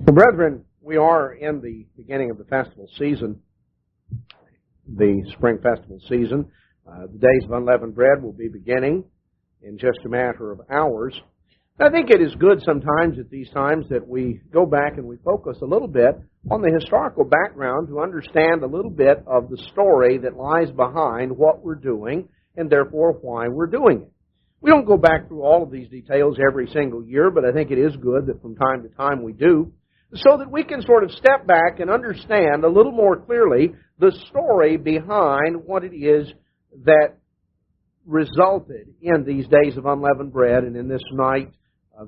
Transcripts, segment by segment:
Well, brethren, we are in the beginning of the festival season, the spring festival season. The days of unleavened bread will be beginning in just a matter of hours. I think it is good sometimes at these times that we go back and we focus a little bit on the historical background to understand a little bit of the story that lies behind what we're doing and therefore why we're doing it. We don't go back through all of these details every single year, but I think it is good that from time to time we do, so that we can sort of step back and understand a little more clearly the story behind what it is that resulted in these days of unleavened bread and in this night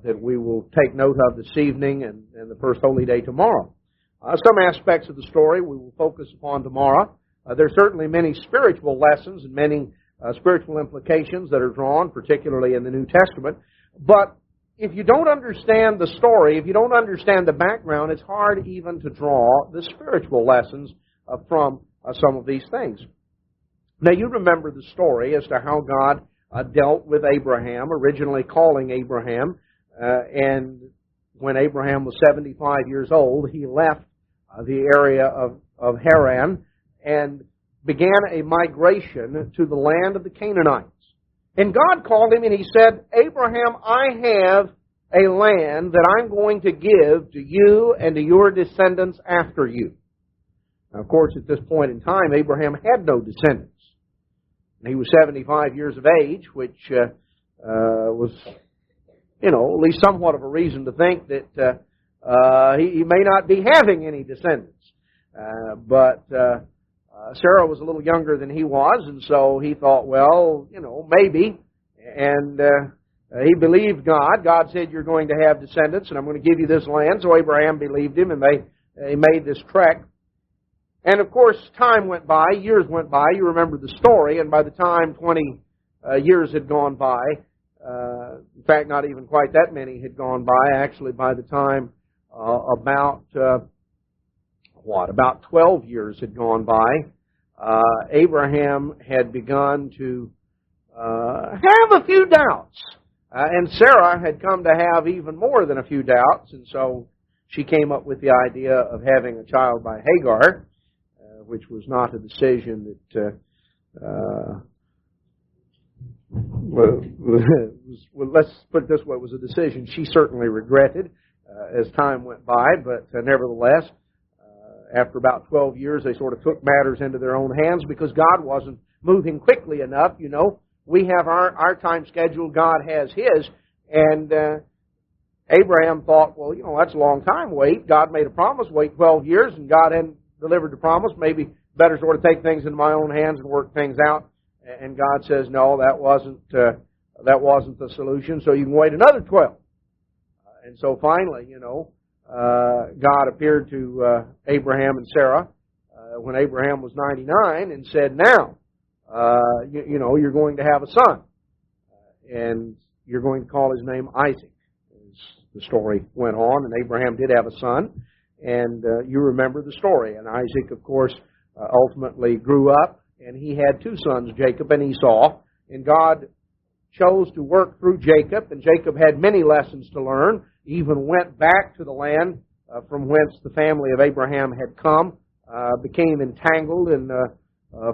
that we will take note of this evening and the first holy day tomorrow. Some aspects of the story we will focus upon tomorrow. There are certainly many spiritual lessons and many spiritual implications that are drawn, particularly in the New Testament. But if you don't understand the story, if you don't understand the background, it's hard even to draw the spiritual lessons from some of these things. Now, you remember the story as to how God dealt with Abraham, originally calling Abraham, and when Abraham was 75 years old, he left the area of Haran and began a migration to the land of the Canaanites. And God called him and He said, Abraham, I have a land that I'm going to give to you and to your descendants after you. Now, of course, at this point in time, Abraham had no descendants. And he was 75 years of age, which was, at least somewhat of a reason to think that he may not be having any descendants. But Sarah was a little younger than he was, and so he thought, well, maybe. And he believed God. God said, you're going to have descendants, and I'm going to give you this land. So Abraham believed him, and they made this trek. And of course, time went by, years went by. You remember the story, and by the time 20 years had gone by, in fact, not even quite that many had gone by. Actually, by the time about 12 years had gone by, Abraham had begun to have a few doubts. And Sarah had come to have even more than a few doubts, and so she came up with the idea of having a child by Hagar, which was not a decision that, let's put it this way, it was a decision she certainly regretted as time went by, but nevertheless, after about 12 years, they sort of took matters into their own hands because God wasn't moving quickly enough. We have our time schedule, God has His, and Abraham thought, well, that's a long time, wait. God made a promise, wait 12 years, and God hadn't delivered the promise. Maybe better sort of take things into my own hands and work things out. And God says, no, that wasn't the solution, so you can wait another 12. And so finally, God appeared to Abraham and Sarah when Abraham was 99 and said, now, you're going to have a son. And you're going to call his name Isaac. As the story went on, and Abraham did have a son. And you remember the story. And Isaac, of course, ultimately grew up, and he had two sons, Jacob and Esau. And God chose to work through Jacob, and Jacob had many lessons to learn. He even went back to the land from whence the family of Abraham had come, became entangled in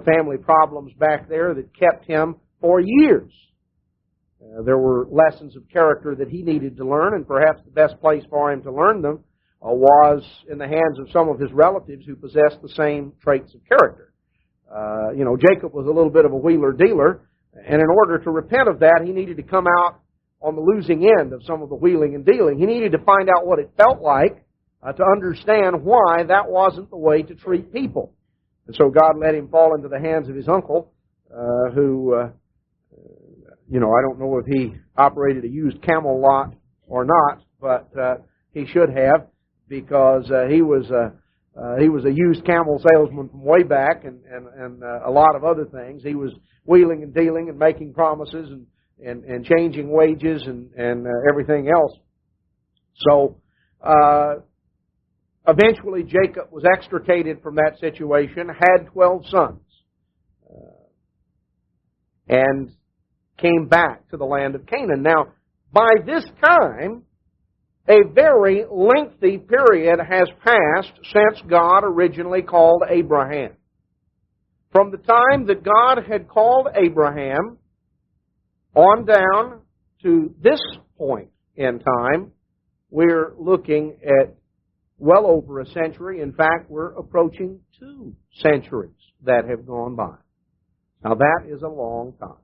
family problems back there that kept him for years. There were lessons of character that he needed to learn, and perhaps the best place for him to learn them was in the hands of some of his relatives who possessed the same traits of character. Jacob was a little bit of a wheeler-dealer, and in order to repent of that, he needed to come out on the losing end of some of the wheeling and dealing. He needed to find out what it felt like to understand why that wasn't the way to treat people. And so God let him fall into the hands of his uncle, who, I don't know if he operated a used camel lot or not, but he should have, because he was a used camel salesman from way back, and a lot of other things. He was wheeling and dealing and making promises and changing wages and everything else. So eventually Jacob was extricated from that situation, had 12 sons, and came back to the land of Canaan. Now, by this time, a very lengthy period has passed since God originally called Abraham. From the time that God had called Abraham on down to this point in time, we're looking at well over a century. In fact, we're approaching 2 centuries that have gone by. Now that is a long time.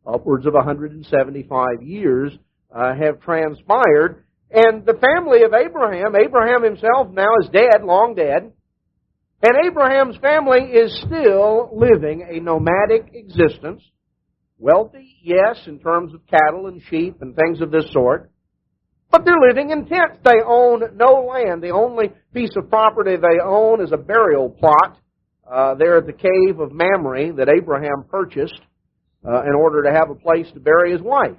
Upwards of 175 years have transpired. And the family of Abraham himself now is dead, long dead. And Abraham's family is still living a nomadic existence. Wealthy, yes, in terms of cattle and sheep and things of this sort. But they're living in tents. They own no land. The only piece of property they own is a burial plot there at the cave of Mamre that Abraham purchased in order to have a place to bury his wife.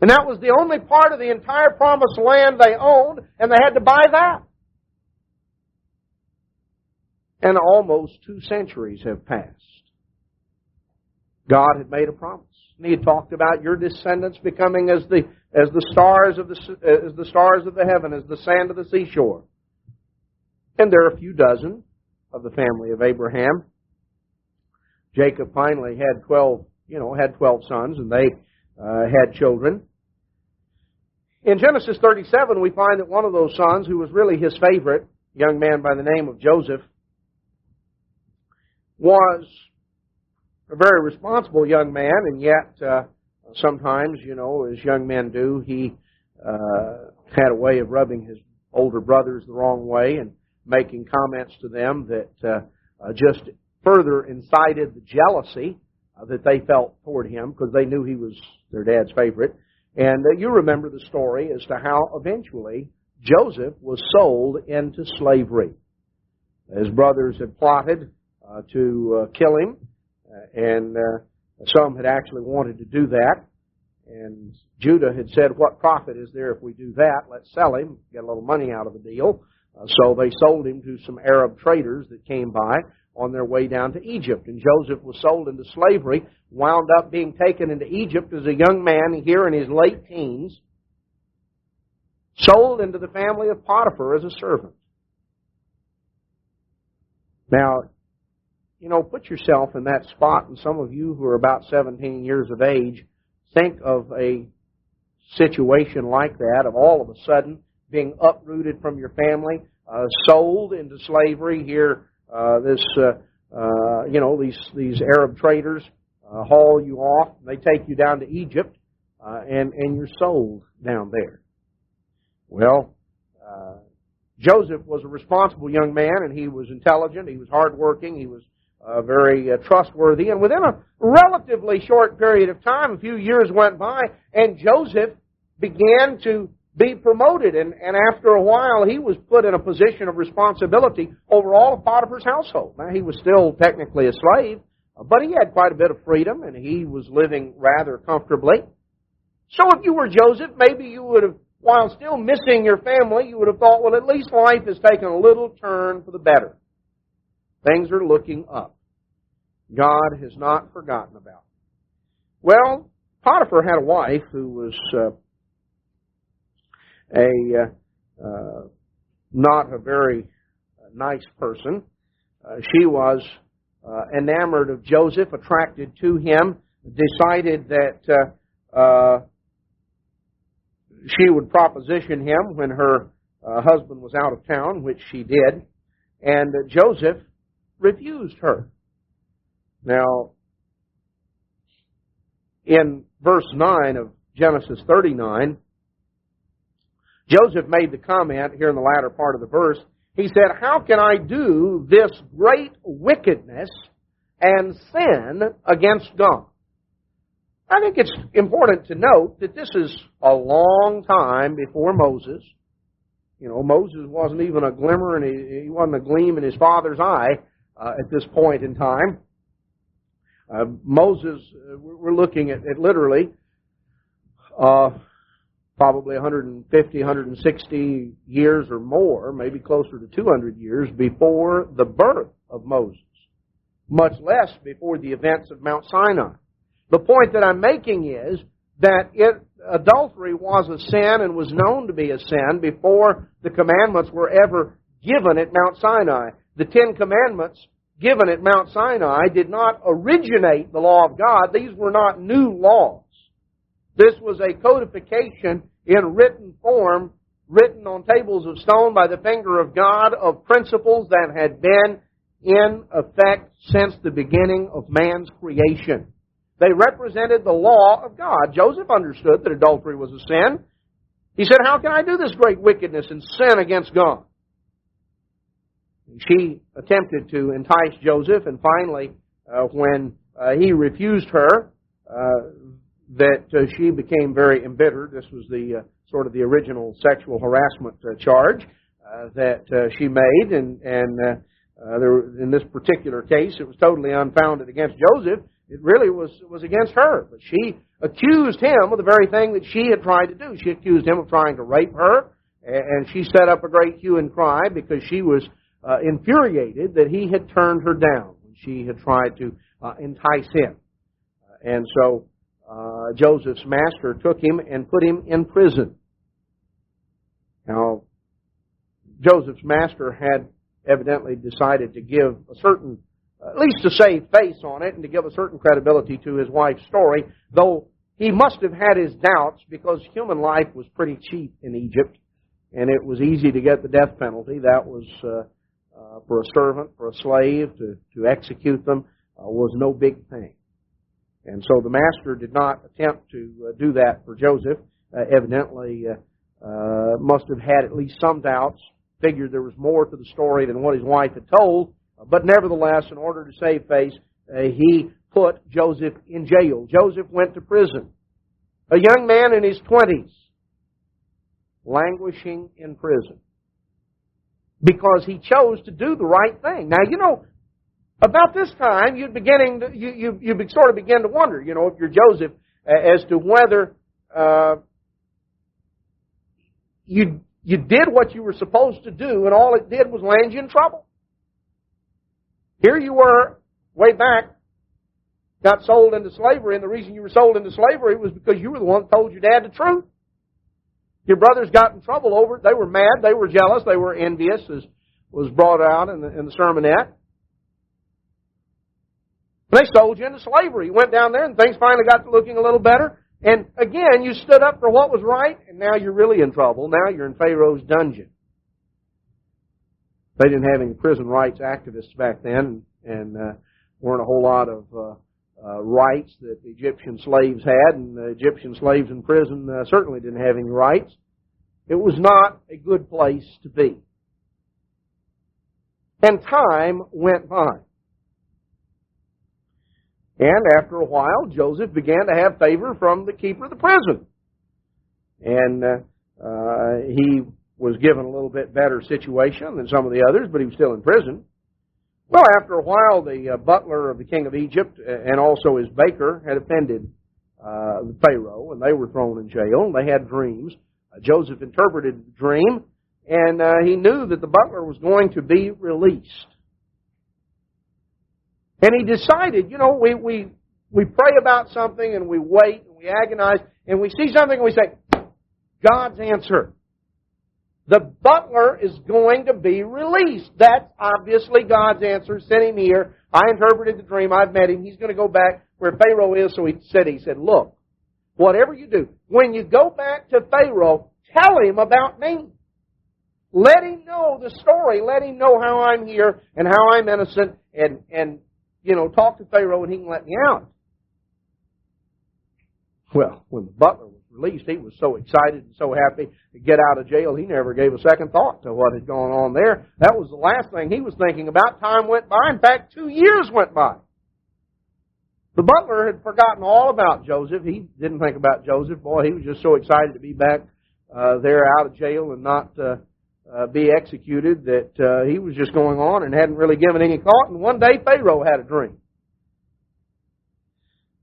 And that was the only part of the entire promised land they owned, and they had to buy that. And almost 2 centuries have passed. God had made a promise. And He had talked about your descendants becoming as the stars of the heaven, as the sand of the seashore. And there are a few dozen of the family of Abraham. Jacob finally had 12 sons, and they had children. In Genesis 37, we find that one of those sons, who was really his favorite, a young man by the name of Joseph, was a very responsible young man, and yet sometimes, as young men do, he had a way of rubbing his older brothers the wrong way and making comments to them that just further incited the jealousy that they felt toward him, because they knew he was their dad's favorite. And you remember the story as to how eventually Joseph was sold into slavery. His brothers had plotted to kill him, and some had actually wanted to do that. And Judah had said, what profit is there if we do that? Let's sell him, get a little money out of the deal. So they sold him to some Arab traders that came by on their way down to Egypt. And Joseph was sold into slavery, wound up being taken into Egypt as a young man here in his late teens, sold into the family of Potiphar as a servant. Now, put yourself in that spot, and some of you who are about 17 years of age, think of a situation like that, of all of a sudden being uprooted from your family, sold into slavery here. These Arab traders haul you off. They take you down to Egypt, and you're sold down there. Well, Joseph was a responsible young man, and he was intelligent. He was hardworking. He was very trustworthy. And within a relatively short period of time, a few years went by, and Joseph began to be promoted. And after a while, he was put in a position of responsibility over all of Potiphar's household. Now, he was still technically a slave, but he had quite a bit of freedom, and he was living rather comfortably. So if you were Joseph, maybe you would have, while still missing your family, you would have thought, well, at least life has taken a little turn for the better. Things are looking up. God has not forgotten about them. Well, Potiphar had a wife who was not a very nice person. She was enamored of Joseph, attracted to him, decided that she would proposition him when her husband was out of town, which she did, and Joseph refused her. Now, in verse 9 of Genesis 39, Joseph made the comment here in the latter part of the verse. He said, how can I do this great wickedness and sin against God? I think it's important to note that this is a long time before Moses. Moses wasn't even a glimmer, and he wasn't a gleam in his father's eye at this point in time. Moses, we're looking at literally probably 150, 160 years or more, maybe closer to 200 years before the birth of Moses, much less before the events of Mount Sinai. The point that I'm making is adultery was a sin and was known to be a sin before the commandments were ever given at Mount Sinai. The 10 Commandments given at Mount Sinai did not originate the law of God. These were not new laws. This was a codification in written form, written on tables of stone by the finger of God, of principles that had been in effect since the beginning of man's creation. They represented the law of God. Joseph understood that adultery was a sin. He said, how can I do this great wickedness and sin against God? She attempted to entice Joseph, and finally, when he refused her, she became very embittered. This was the sort of the original sexual harassment charge that she made, and in this particular case, it was totally unfounded against Joseph. It really was against her. But she accused him of the very thing that she had tried to do. She accused him of trying to rape her, and she set up a great hue and cry because she was infuriated that he had turned her down when she had tried to entice him. And so Joseph's master took him and put him in prison. Now, Joseph's master had evidently decided to give a certain, at least to save face on it and to give a certain credibility to his wife's story, though he must have had his doubts because human life was pretty cheap in Egypt, and it was easy to get the death penalty. That was for a servant, for a slave, to execute them was no big thing. And so the master did not attempt to do that for Joseph. Evidently, must have had at least some doubts, figured there was more to the story than what his wife had told. But nevertheless, in order to save face, he put Joseph in jail. Joseph went to prison. A young man in his 20s, languishing in prison, because he chose to do the right thing. Now, you know, about this time, you sort of begin to wonder, you know, if you're Joseph, as to whether you did what you were supposed to do, and all it did was land you in trouble. Here you were, way back, got sold into slavery, and the reason you were sold into slavery was because you were the one that told your dad the truth. Your brothers got in trouble over it. They were mad. They were jealous. They were envious, as was brought out in the sermonette. They sold you into slavery. You went down there, and things finally got to looking a little better. And again, you stood up for what was right, and now you're really in trouble. Now you're in Pharaoh's dungeon. They didn't have any prison rights activists back then, and weren't a whole lot of rights that the Egyptian slaves had, and the Egyptian slaves in prison certainly didn't have any rights. It was not a good place to be. And time went by. And after a while, Joseph began to have favor from the keeper of the prison. And he was given a little bit better situation than some of the others, but he was still in prison. Well, after a while, the butler of the king of Egypt and also his baker had offended the Pharaoh, and they were thrown in jail, and they had dreams. Joseph interpreted the dream, and he knew that the butler was going to be released. And he decided, you know, we pray about something, and we wait, and we agonize, and we see something, and we say, God's answer. The butler is going to be released. That's obviously God's answer. Send him here. I interpreted the dream. I've met him. He's going to go back where Pharaoh is. So he said, look, whatever you do, when you go back to Pharaoh, tell him about me. Let him know the story. Let him know how I'm here and how I'm innocent, and you know, talk to Pharaoh and he can let me out. Well, when the butler was released, he was so excited and so happy to get out of jail, he never gave a second thought to what had gone on there. That was the last thing he was thinking about. Time went by. In fact, 2 years went by. The butler had forgotten all about Joseph. He didn't think about Joseph. Boy, he was just so excited to be back there out of jail and not be executed that he was just going on and hadn't really given any thought. And one day, Pharaoh had a dream.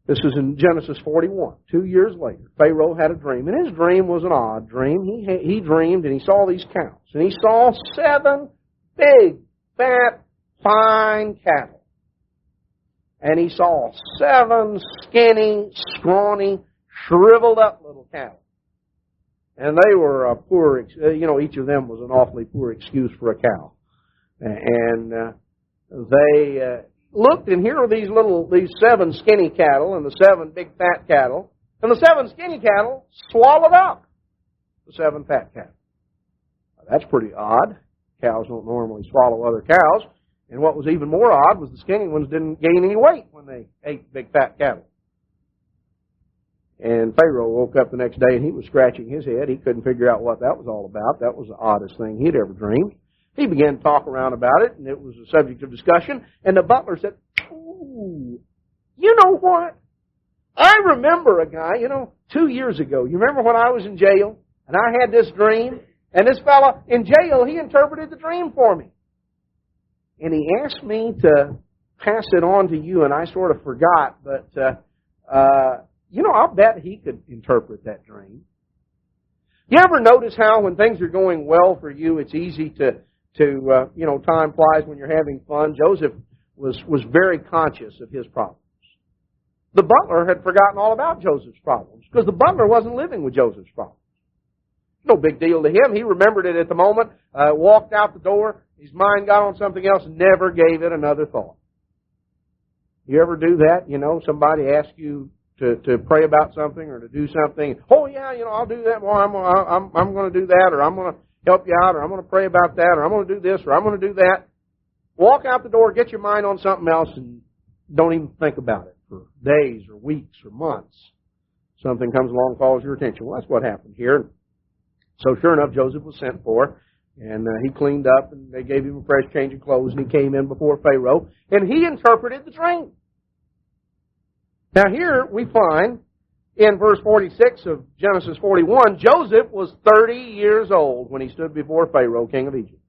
This is in Genesis 41. 2 years later, Pharaoh had a dream. And his dream was an odd dream. He dreamed and he saw these cows. And he saw 7 big, fat, fine cattle. And he saw 7 skinny, scrawny, shriveled up little cattle. And they were a poor, each of them was an awfully poor excuse for a cow. And they looked, and here are these 7 skinny cattle and the 7 big fat cattle. And the 7 skinny cattle swallowed up the 7 fat cattle. That's pretty odd. Cows don't normally swallow other cows. And what was even more odd was the skinny ones didn't gain any weight when they ate big fat cattle. And Pharaoh woke up the next day and he was scratching his head. He couldn't figure out what that was all about. That was the oddest thing he'd ever dreamed. He began to talk around about it, and it was a subject of discussion. And the butler said, "Ooh, you know what? I remember a guy, 2 years ago. You remember when I was in jail and I had this dream? And this fellow in jail, he interpreted the dream for me. And he asked me to pass it on to you, and I sort of forgot. But, I'll bet he could interpret that dream." You ever notice how when things are going well for you, it's easy to time flies when you're having fun? Joseph was very conscious of his problems. The butler had forgotten all about Joseph's problems because the butler wasn't living with Joseph's problems. No big deal to him. He remembered it at the moment, walked out the door, his mind got on something else, never gave it another thought. You ever do that? Somebody asks you to pray about something or to do something. "Oh yeah, I'll do that. Well, I'm going to do that, or I'm going to help you out, or I'm going to pray about that, or I'm going to do this, or I'm going to do that." Walk out the door, get your mind on something else, and don't even think about it for days or weeks or months. Something comes along and calls your attention. Well, that's what happened here. So sure enough, Joseph was sent for, and he cleaned up, and they gave him a fresh change of clothes, and he came in before Pharaoh, and he interpreted the dream. Now here we find, in verse 46 of Genesis 41, Joseph was 30 years old when he stood before Pharaoh, king of Egypt.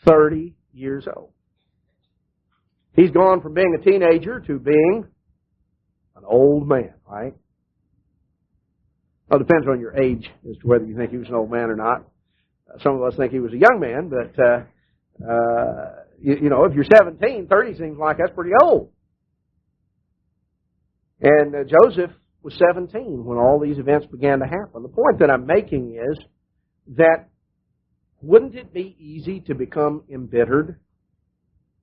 30 years old. He's gone from being a teenager to being an old man, right? Well, it depends on your age as to whether you think he was an old man or not. Some of us think he was a young man, but, if you're 17, 30 seems like that's pretty old. And Joseph was 17 when all these events began to happen. The point that I'm making is that wouldn't it be easy to become embittered?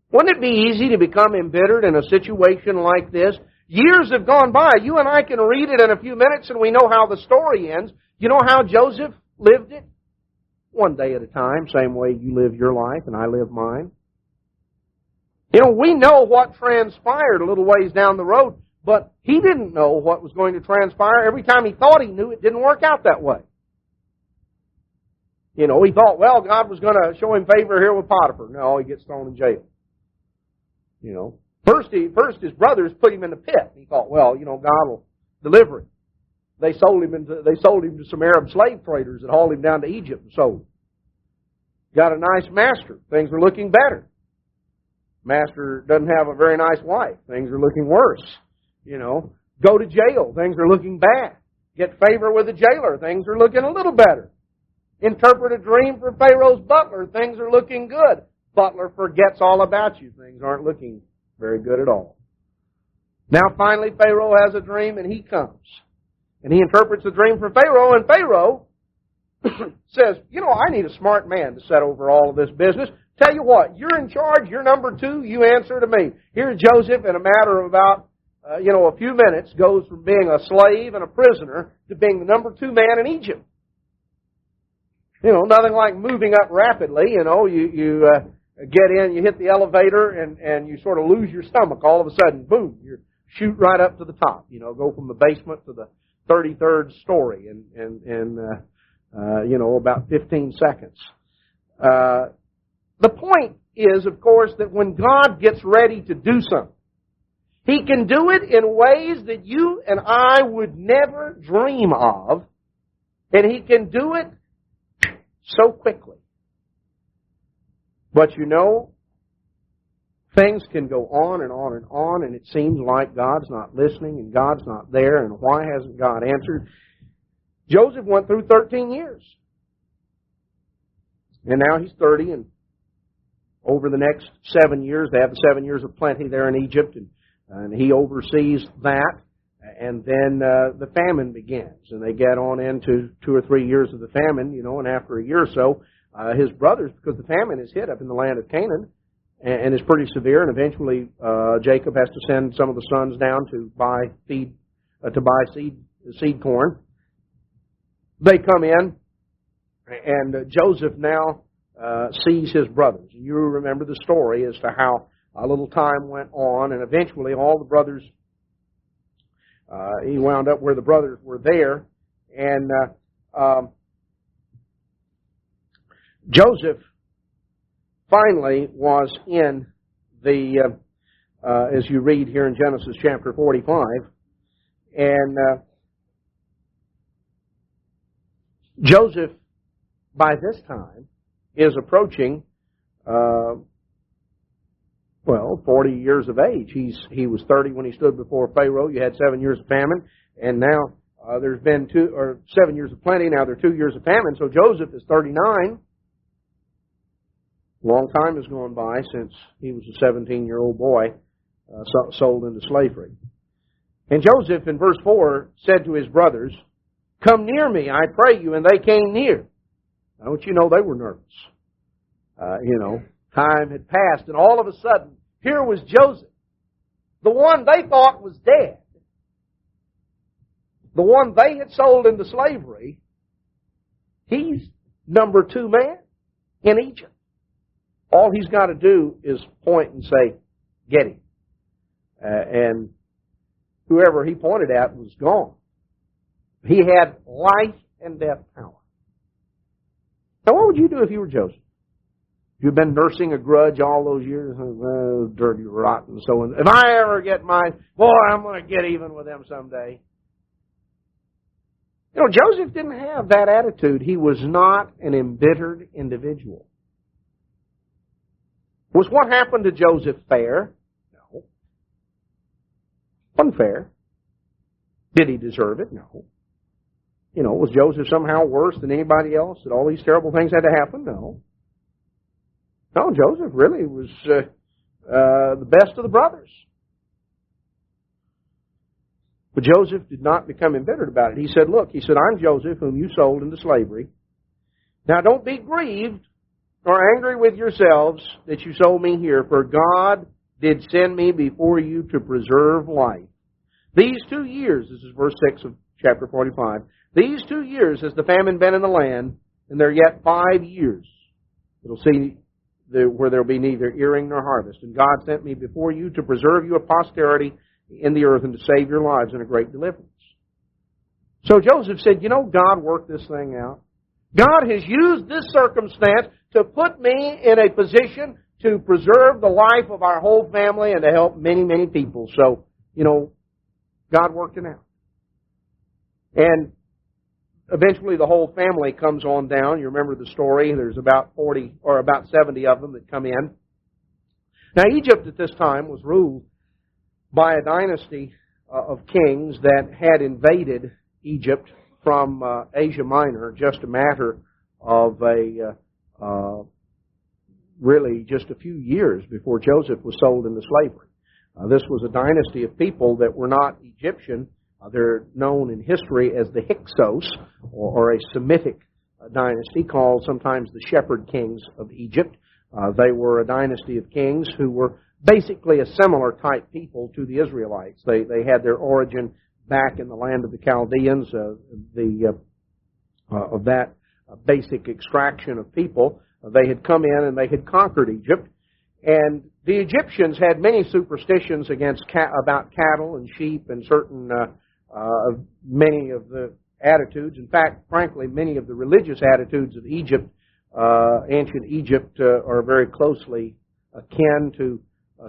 Wouldn't it be easy to become embittered in a situation like this? Years have gone by. You and I can read it in a few minutes and we know how the story ends. You know how Joseph lived it? One day at a time, same way you live your life and I live mine. We know what transpired a little ways down the road. But he didn't know what was going to transpire. Every time he thought he knew, it didn't work out that way. He thought, well, God was going to show him favor here with Potiphar. No, he gets thrown in jail. First his brothers put him in the pit. He thought, well, God will deliver him. They sold him to some Arab slave traders that hauled him down to Egypt and sold him. Got a nice master. Things are looking better. Master doesn't have a very nice wife. Things are looking worse. Go to jail. Things are looking bad. Get favor with the jailer. Things are looking a little better. Interpret a dream for Pharaoh's butler. Things are looking good. Butler forgets all about you. Things aren't looking very good at all. Now finally Pharaoh has a dream and he comes. And he interprets the dream for Pharaoh, and Pharaoh says, I need a smart man to set over all of this business. Tell you what, you're in charge, you're number 2, you answer to me. Here's Joseph in a matter of about a few minutes, goes from being a slave and a prisoner to being the number 2 man in Egypt. Nothing like moving up rapidly. You get in, you hit the elevator, and you sort of lose your stomach. All of a sudden, boom, you shoot right up to the top. Go from the basement to the 33rd story in about 15 seconds. The point is, of course, that when God gets ready to do something, He can do it in ways that you and I would never dream of, and He can do it so quickly. But things can go on and on and on, and it seems like God's not listening and God's not there, and why hasn't God answered? Joseph went through 13 years. And now he's 30, and over the next 7 years, they have the 7 years of plenty there in Egypt, and he oversees that. And then the famine begins, and they get on into 2 or 3 years of the famine, and after a year or so, his brothers, because the famine is hit up in the land of Canaan, and is pretty severe, and eventually Jacob has to send some of the sons down to buy seed corn. They come in, and Joseph now sees his brothers. And you remember the story as to how a little time went on, and eventually all the brothers, he wound up where the brothers were there, and Joseph finally was in the, as you read here in Genesis chapter 45, and Joseph, by this time, is approaching, 40 years of age. He was 30 when he stood before Pharaoh. You had 7 years of famine, and now there's been 7 years of plenty. Now there are 2 years of famine. So Joseph is 39. Long time has gone by since he was a 17-year-old boy sold into slavery. And Joseph, in verse 4, said to his brothers, "Come near me, I pray you." And they came near. Now, don't you know they were nervous? Time had passed, and all of a sudden, here was Joseph, the one they thought was dead, the one they had sold into slavery. He's number 2 man in Egypt. All he's got to do is point and say, "Get him." And whoever he pointed at was gone. He had life and death power. Now, what would you do if you were Joseph? You've been nursing a grudge all those years, dirty, rotten, so on. If I ever get mine, boy, I'm going to get even with them someday. Joseph didn't have that attitude. He was not an embittered individual. Was what happened to Joseph fair? No. Wasn't fair. Did he deserve it? No. Was Joseph somehow worse than anybody else? That all these terrible things had to happen? No. No, Joseph really was the best of the brothers. But Joseph did not become embittered about it. He said, "I'm Joseph, whom you sold into slavery. Now don't be grieved nor angry with yourselves that you sold me here, for God did send me before you to preserve life. These 2 years," this is verse 6 of chapter 45, "these 2 years has the famine been in the land, and there are yet 5 years. It'll see where there will be neither earing nor harvest. And God sent me before you to preserve you a posterity in the earth and to save your lives in a great deliverance." So Joseph said, God worked this thing out. God has used this circumstance to put me in a position to preserve the life of our whole family and to help many, many people. So, God worked it out. And eventually the whole family comes on down. You remember the story. There's about 40 or about 70 of them that come in. Now, Egypt at this time was ruled by a dynasty of kings that had invaded Egypt from Asia Minor, just a matter of really just a few years before Joseph was sold into slavery. This was a dynasty of people that were not Egyptian. They're known in history as the Hyksos, or a Semitic dynasty called sometimes the Shepherd Kings of Egypt. They were a dynasty of kings who were basically a similar type people to the Israelites. They had their origin back in the land of the Chaldeans, of that basic extraction of people. They had come in and they had conquered Egypt. And the Egyptians had many superstitions about cattle and sheep and certain many of the attitudes. In fact, frankly, many of the religious attitudes of Egypt, ancient Egypt, are very closely akin to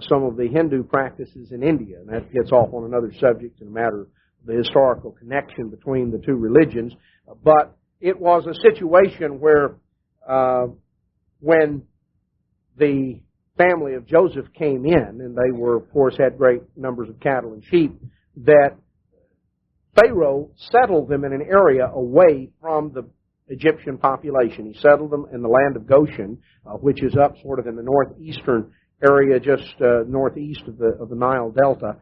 some of the Hindu practices in India. And that gets off on another subject in a matter of the historical connection between the two religions. But it was a situation where when the family of Joseph came in, and they were, of course, had great numbers of cattle and sheep, that Pharaoh settled them in an area away from the Egyptian population. He settled them in the land of Goshen, which is up sort of in the northeastern area, just northeast of the Nile Delta.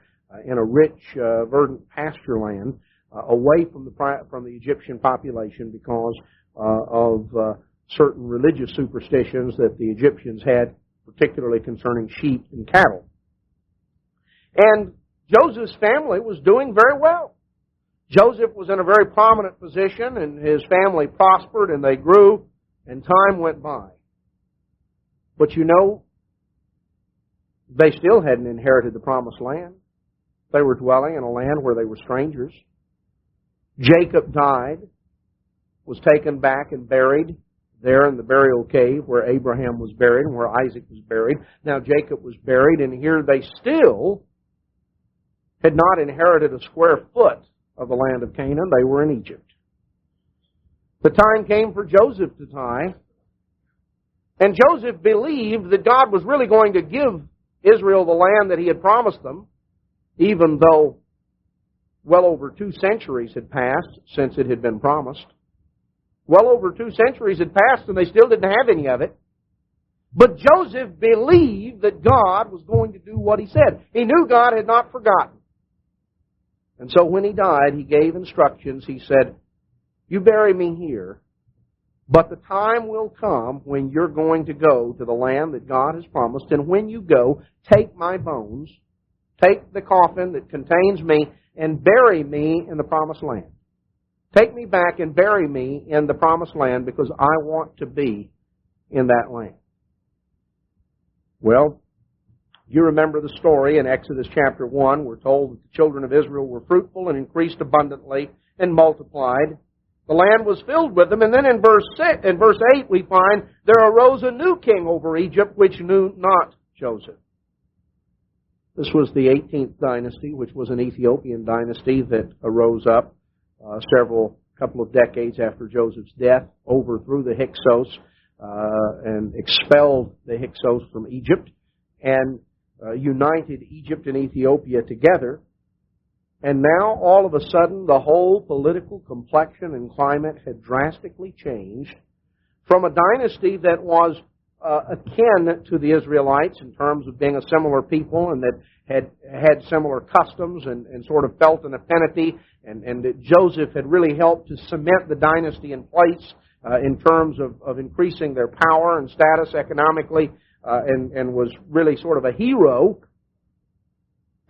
in a rich, verdant pasture land, away from the Egyptian population because of certain religious superstitions that the Egyptians had, particularly concerning sheep and cattle. And Joseph's family was doing very well. Joseph was in a very prominent position, and his family prospered, and they grew, and time went by. But you know, they still hadn't inherited the promised land. They were dwelling in a land where they were strangers. Jacob died, was taken back and buried there in the burial cave where Abraham was buried and where Isaac was buried. Now Jacob was buried, and here they still had not inherited a square foot of the land of Canaan. They were in Egypt. The time came for Joseph to die, and Joseph believed that God was really going to give Israel the land that He had promised them, even though well over 2 centuries had passed since it had been promised. Well over 2 centuries had passed, and they still didn't have any of it. But Joseph believed that God was going to do what He said. He knew God had not forgotten. And so when he died, he gave instructions. He said, "You bury me here, but the time will come when you're going to go to the land that God has promised. And when you go, take my bones, take the coffin that contains me, and bury me in the promised land. Take me back and bury me in the promised land because I want to be in that land." Well, you remember the story in Exodus chapter 1. We're told that the children of Israel were fruitful and increased abundantly and multiplied. The land was filled with them. And then in verse 8 we find there arose a new king over Egypt which knew not Joseph. This was the 18th dynasty, which was an Ethiopian dynasty that arose up couple of decades after Joseph's death, overthrew the Hyksos and expelled the Hyksos from Egypt and united Egypt and Ethiopia together. And now, all of a sudden, the whole political complexion and climate had drastically changed from a dynasty that was akin to the Israelites in terms of being a similar people and that had similar customs and sort of felt an affinity, and that Joseph had really helped to cement the dynasty in place in terms of increasing their power and status economically, and was really sort of a hero.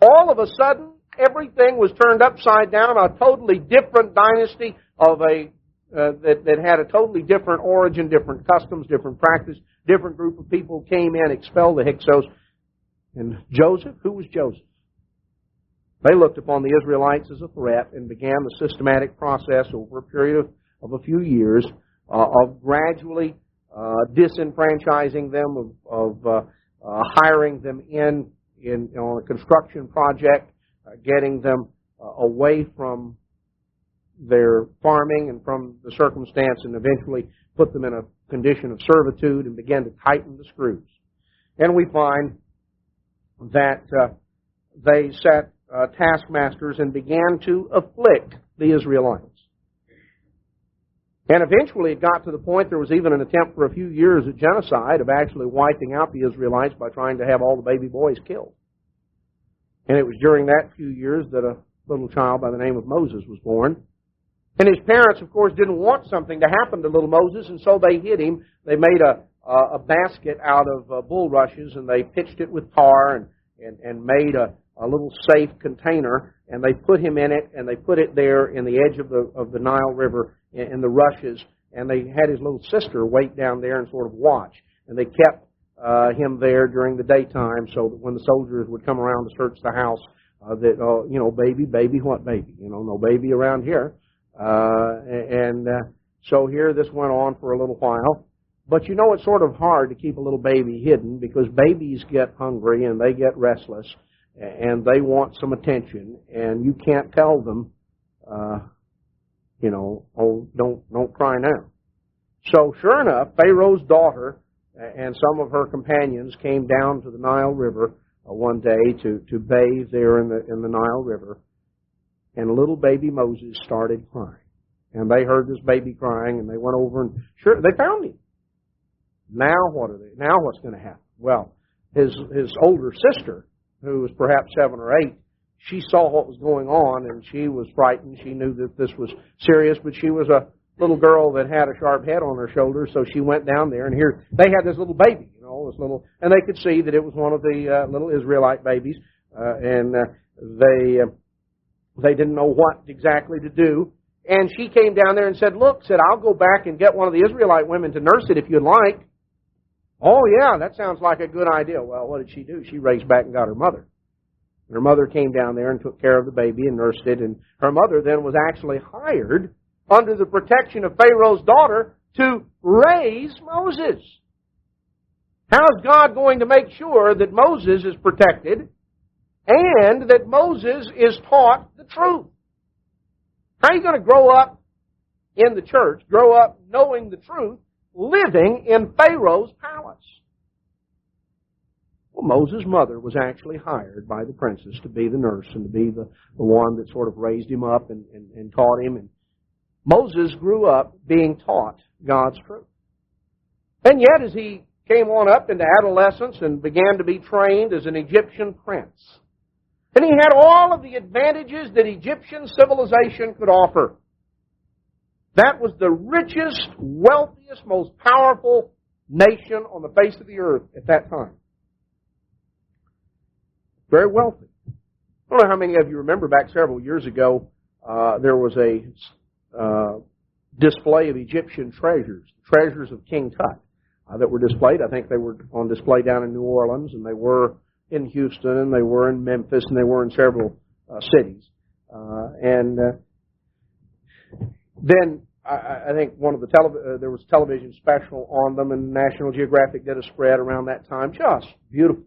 All of a sudden, everything was turned upside down. A totally different dynasty that had a totally different origin, different customs, different practice, different group of people came in, expelled the Hyksos. And Joseph, who was Joseph? They looked upon the Israelites as a threat and began the systematic process over a period of a few years of gradually disenfranchising them, of hiring them in on a construction project, getting them away from their farming and from the circumstance, and eventually put them in a condition of servitude and began to tighten the screws. And we find that they set taskmasters and began to afflict the Israelites. And eventually it got to the point there was even an attempt for a few years at genocide of actually wiping out the Israelites by trying to have all the baby boys killed. And it was during that few years that a little child by the name of Moses was born. And his parents, of course, didn't want something to happen to little Moses, and so they hid him. They made a basket out of bulrushes, and they pitched it with tar and made a little safe container, and they put him in it, and they put it there in the edge of the Nile River in the rushes, and they had his little sister wait down there and sort of watch. And they kept him there during the daytime so that when the soldiers would come around to search the house, baby, what baby? No baby around here. So here this went on for a little while. But it's sort of hard to keep a little baby hidden because babies get hungry and they get restless and they want some attention, and you can't tell them, don't cry now. So sure enough, Pharaoh's daughter and some of her companions came down to the Nile River one day to bathe there in the Nile River. And little baby Moses started crying. And they heard this baby crying, and they went over and sure, they found him. Now what's going to happen? Well, his older sister, who was perhaps 7 or 8, she saw what was going on, and she was frightened. She knew that this was serious, but she was a little girl that had a sharp head on her shoulder, so she went down there, and here they had this little baby, and they could see that it was one of the little Israelite babies, and they didn't know what exactly to do. And she came down there and said, I'll go back and get one of the Israelite women to nurse it if you'd like. Oh, yeah, that sounds like a good idea. Well, what did she do? She raced back and got her mother. Her mother came down there and took care of the baby and nursed it. And her mother then was actually hired under the protection of Pharaoh's daughter to raise Moses. How is God going to make sure that Moses is protected and that Moses is taught the truth? How are you going to grow up in the church, grow up knowing the truth, living in Pharaoh's palace? Well, Moses' mother was actually hired by the princess to be the nurse and to be the one that sort of raised him up and taught him. And Moses grew up being taught God's truth. And yet, as he came on up into adolescence and began to be trained as an Egyptian prince, and he had all of the advantages that Egyptian civilization could offer. That was the richest, wealthiest, most powerful nation on the face of the earth at that time. Very wealthy. I don't know how many of you remember back several years ago, there was a display of Egyptian treasures of King Tut, that were displayed. I think they were on display down in New Orleans, and they were in Houston, and they were in Memphis, and they were in several cities. Then I think one of the there was a television special on them, and National Geographic did a spread around that time. Just beautiful.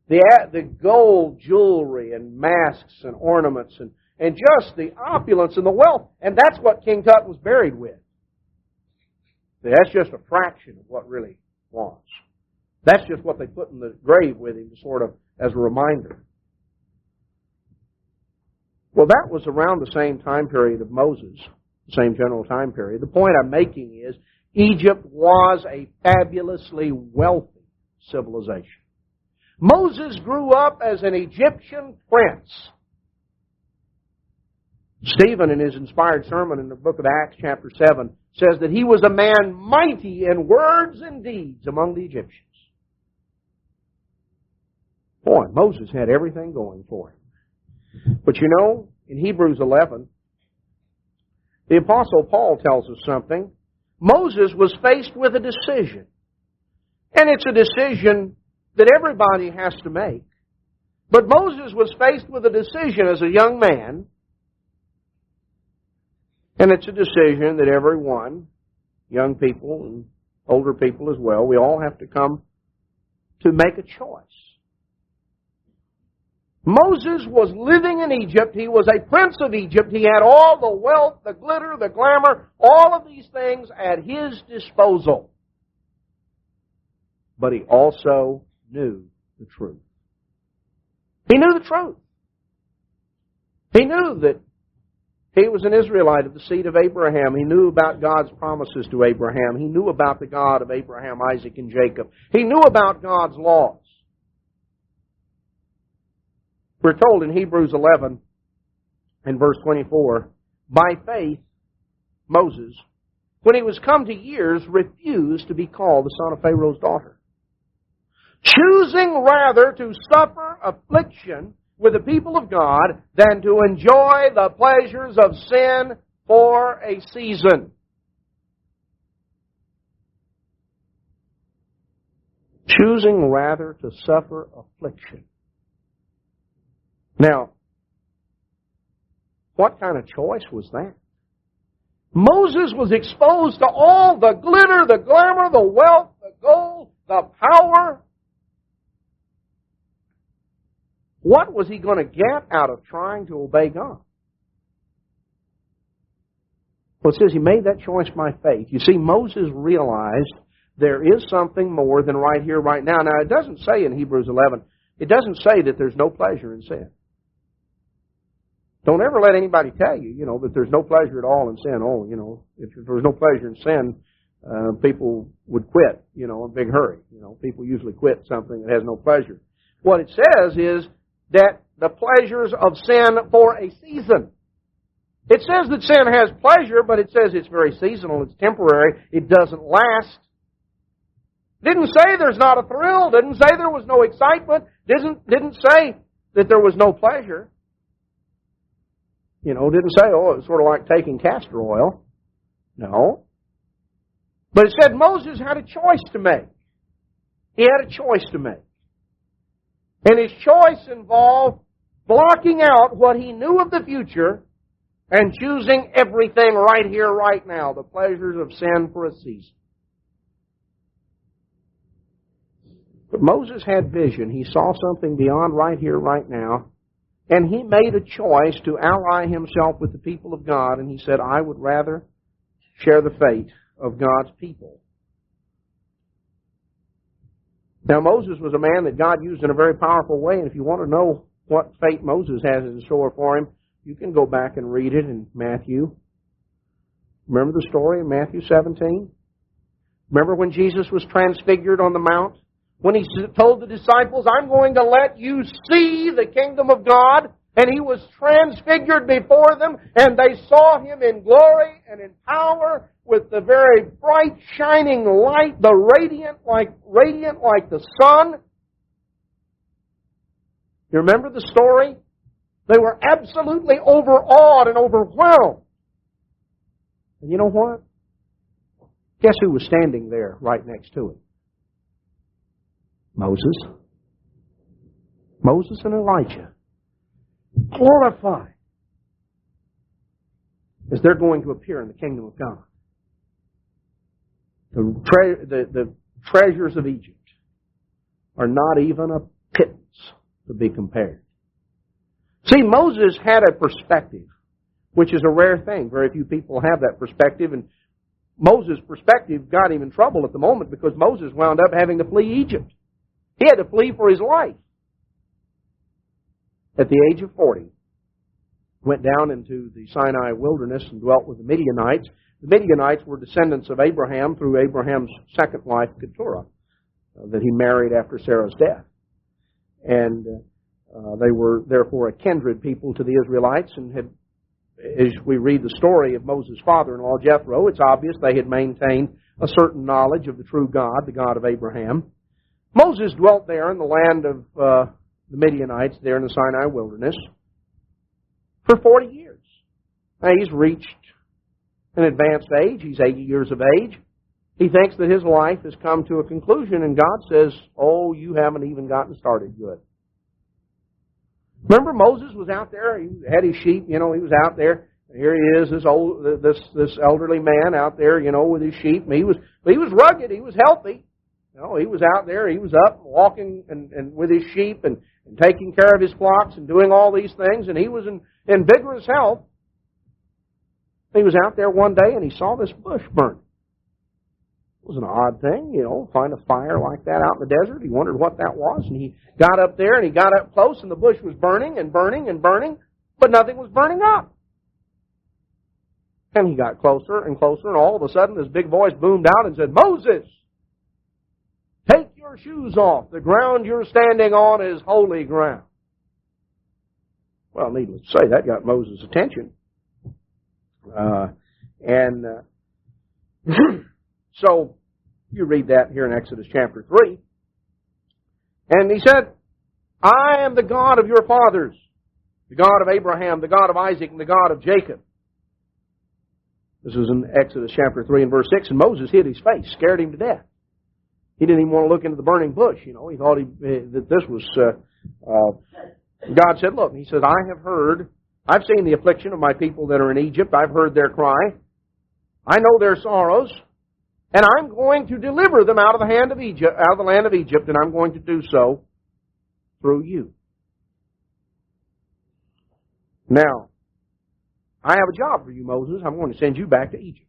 The gold jewelry and masks and ornaments and just the opulence and the wealth. And that's what King Tut was buried with. That's just a fraction of what really was. That's just what they put in the grave with him, sort of as a reminder. Well, that was around the same time period of Moses, the same general time period. The point I'm making is Egypt was a fabulously wealthy civilization. Moses grew up as an Egyptian prince. Stephen, in his inspired sermon in the book of Acts, chapter 7, says that he was a man mighty in words and deeds among the Egyptians. Boy, Moses had everything going for him. But you know, in Hebrews 11, the Apostle Paul tells us something. Moses was faced with a decision. And it's a decision that everybody has to make. But Moses was faced with a decision as a young man. And it's a decision that everyone, young people and older people as well, we all have to come to make a choice. Moses was living in Egypt. He was a prince of Egypt. He had all the wealth, the glitter, the glamour, all of these things at his disposal. But he also knew the truth. He knew the truth. He knew that he was an Israelite of the seed of Abraham. He knew about God's promises to Abraham. He knew about the God of Abraham, Isaac, and Jacob. He knew about God's laws. We're told in Hebrews 11, in verse 24, by faith, Moses, when he was come to years, refused to be called the son of Pharaoh's daughter, choosing rather to suffer affliction with the people of God than to enjoy the pleasures of sin for a season. Choosing rather to suffer affliction. Now, what kind of choice was that? Moses was exposed to all the glitter, the glamour, the wealth, the gold, the power. What was he going to get out of trying to obey God? Well, it says he made that choice by faith. You see, Moses realized there is something more than right here, right now. Now, it doesn't say in Hebrews 11, it doesn't say that there's no pleasure in sin. Don't ever let anybody tell you, that there's no pleasure at all in sin. Oh, if there was no pleasure in sin, people would quit, in a big hurry. People usually quit something that has no pleasure. What it says is that the pleasures of sin for a season. It says that sin has pleasure, but it says it's very seasonal, it's temporary, it doesn't last. Didn't say there's not a thrill, didn't say there was no excitement, didn't say that there was no pleasure. Didn't say, oh, it's sort of like taking castor oil. No. But it said Moses had a choice to make. He had a choice to make. And his choice involved blocking out what he knew of the future and choosing everything right here, right now, the pleasures of sin for a season. But Moses had vision. He saw something beyond right here, right now. And he made a choice to ally himself with the people of God. And he said, I would rather share the fate of God's people. Now, Moses was a man that God used in a very powerful way. And if you want to know what fate Moses has in store for him, you can go back and read it in Matthew. Remember the story in Matthew 17? Remember when Jesus was transfigured on the mount? When he told the disciples, I'm going to let you see the kingdom of God. And he was transfigured before them, and they saw him in glory and in power with the very bright, shining light, the radiant like the sun. You remember the story? They were absolutely overawed and overwhelmed. And you know what? Guess who was standing there right next to him? Moses. Moses and Elijah. Glorified. As they're going to appear in the kingdom of God. The treasures of Egypt are not even a pittance to be compared. See, Moses had a perspective, which is a rare thing. Very few people have that perspective, and Moses' perspective got him in trouble at the moment because Moses wound up having to flee Egypt. He had to flee for his life. At the age of 40, went down into the Sinai wilderness and dwelt with the Midianites. The Midianites were descendants of Abraham through Abraham's second wife, Keturah, that he married after Sarah's death. And they were therefore a kindred people to the Israelites, and had, as we read the story of Moses' father-in-law Jethro, it's obvious they had maintained a certain knowledge of the true God, the God of Abraham. Moses dwelt there in the land of the Midianites, there in the Sinai wilderness, for 40 years. Now, he's reached an advanced age. He's 80 years of age. He thinks that his life has come to a conclusion, and God says, oh, you haven't even gotten started good. Remember, Moses was out there. He had his sheep. He was out there. Here he is, this elderly man out there, with his sheep. And he was rugged. He was healthy. He was out there. He was up walking and with his sheep and taking care of his flocks and doing all these things. And he was in vigorous health. He was out there one day and he saw this bush burn. It was an odd thing, find a fire like that out in the desert. He wondered what that was. And he got up there and he got up close and the bush was burning and burning and burning, but nothing was burning up. And he got closer and closer, and all of a sudden this big voice boomed out and said, Moses, take your shoes off. The ground you're standing on is holy ground. Well, needless to say, that got Moses' attention. So, you read that here in Exodus chapter 3. And he said, I am the God of your fathers, the God of Abraham, the God of Isaac, and the God of Jacob. This is in Exodus chapter 3 and verse 6. And Moses hid his face, scared him to death. He didn't even want to look into the burning bush. He thought that this was... God said, look, he said, I've seen the affliction of my people that are in Egypt. I've heard their cry. I know their sorrows. And I'm going to deliver them out of the land of Egypt, and I'm going to do so through you. Now, I have a job for you, Moses. I'm going to send you back to Egypt.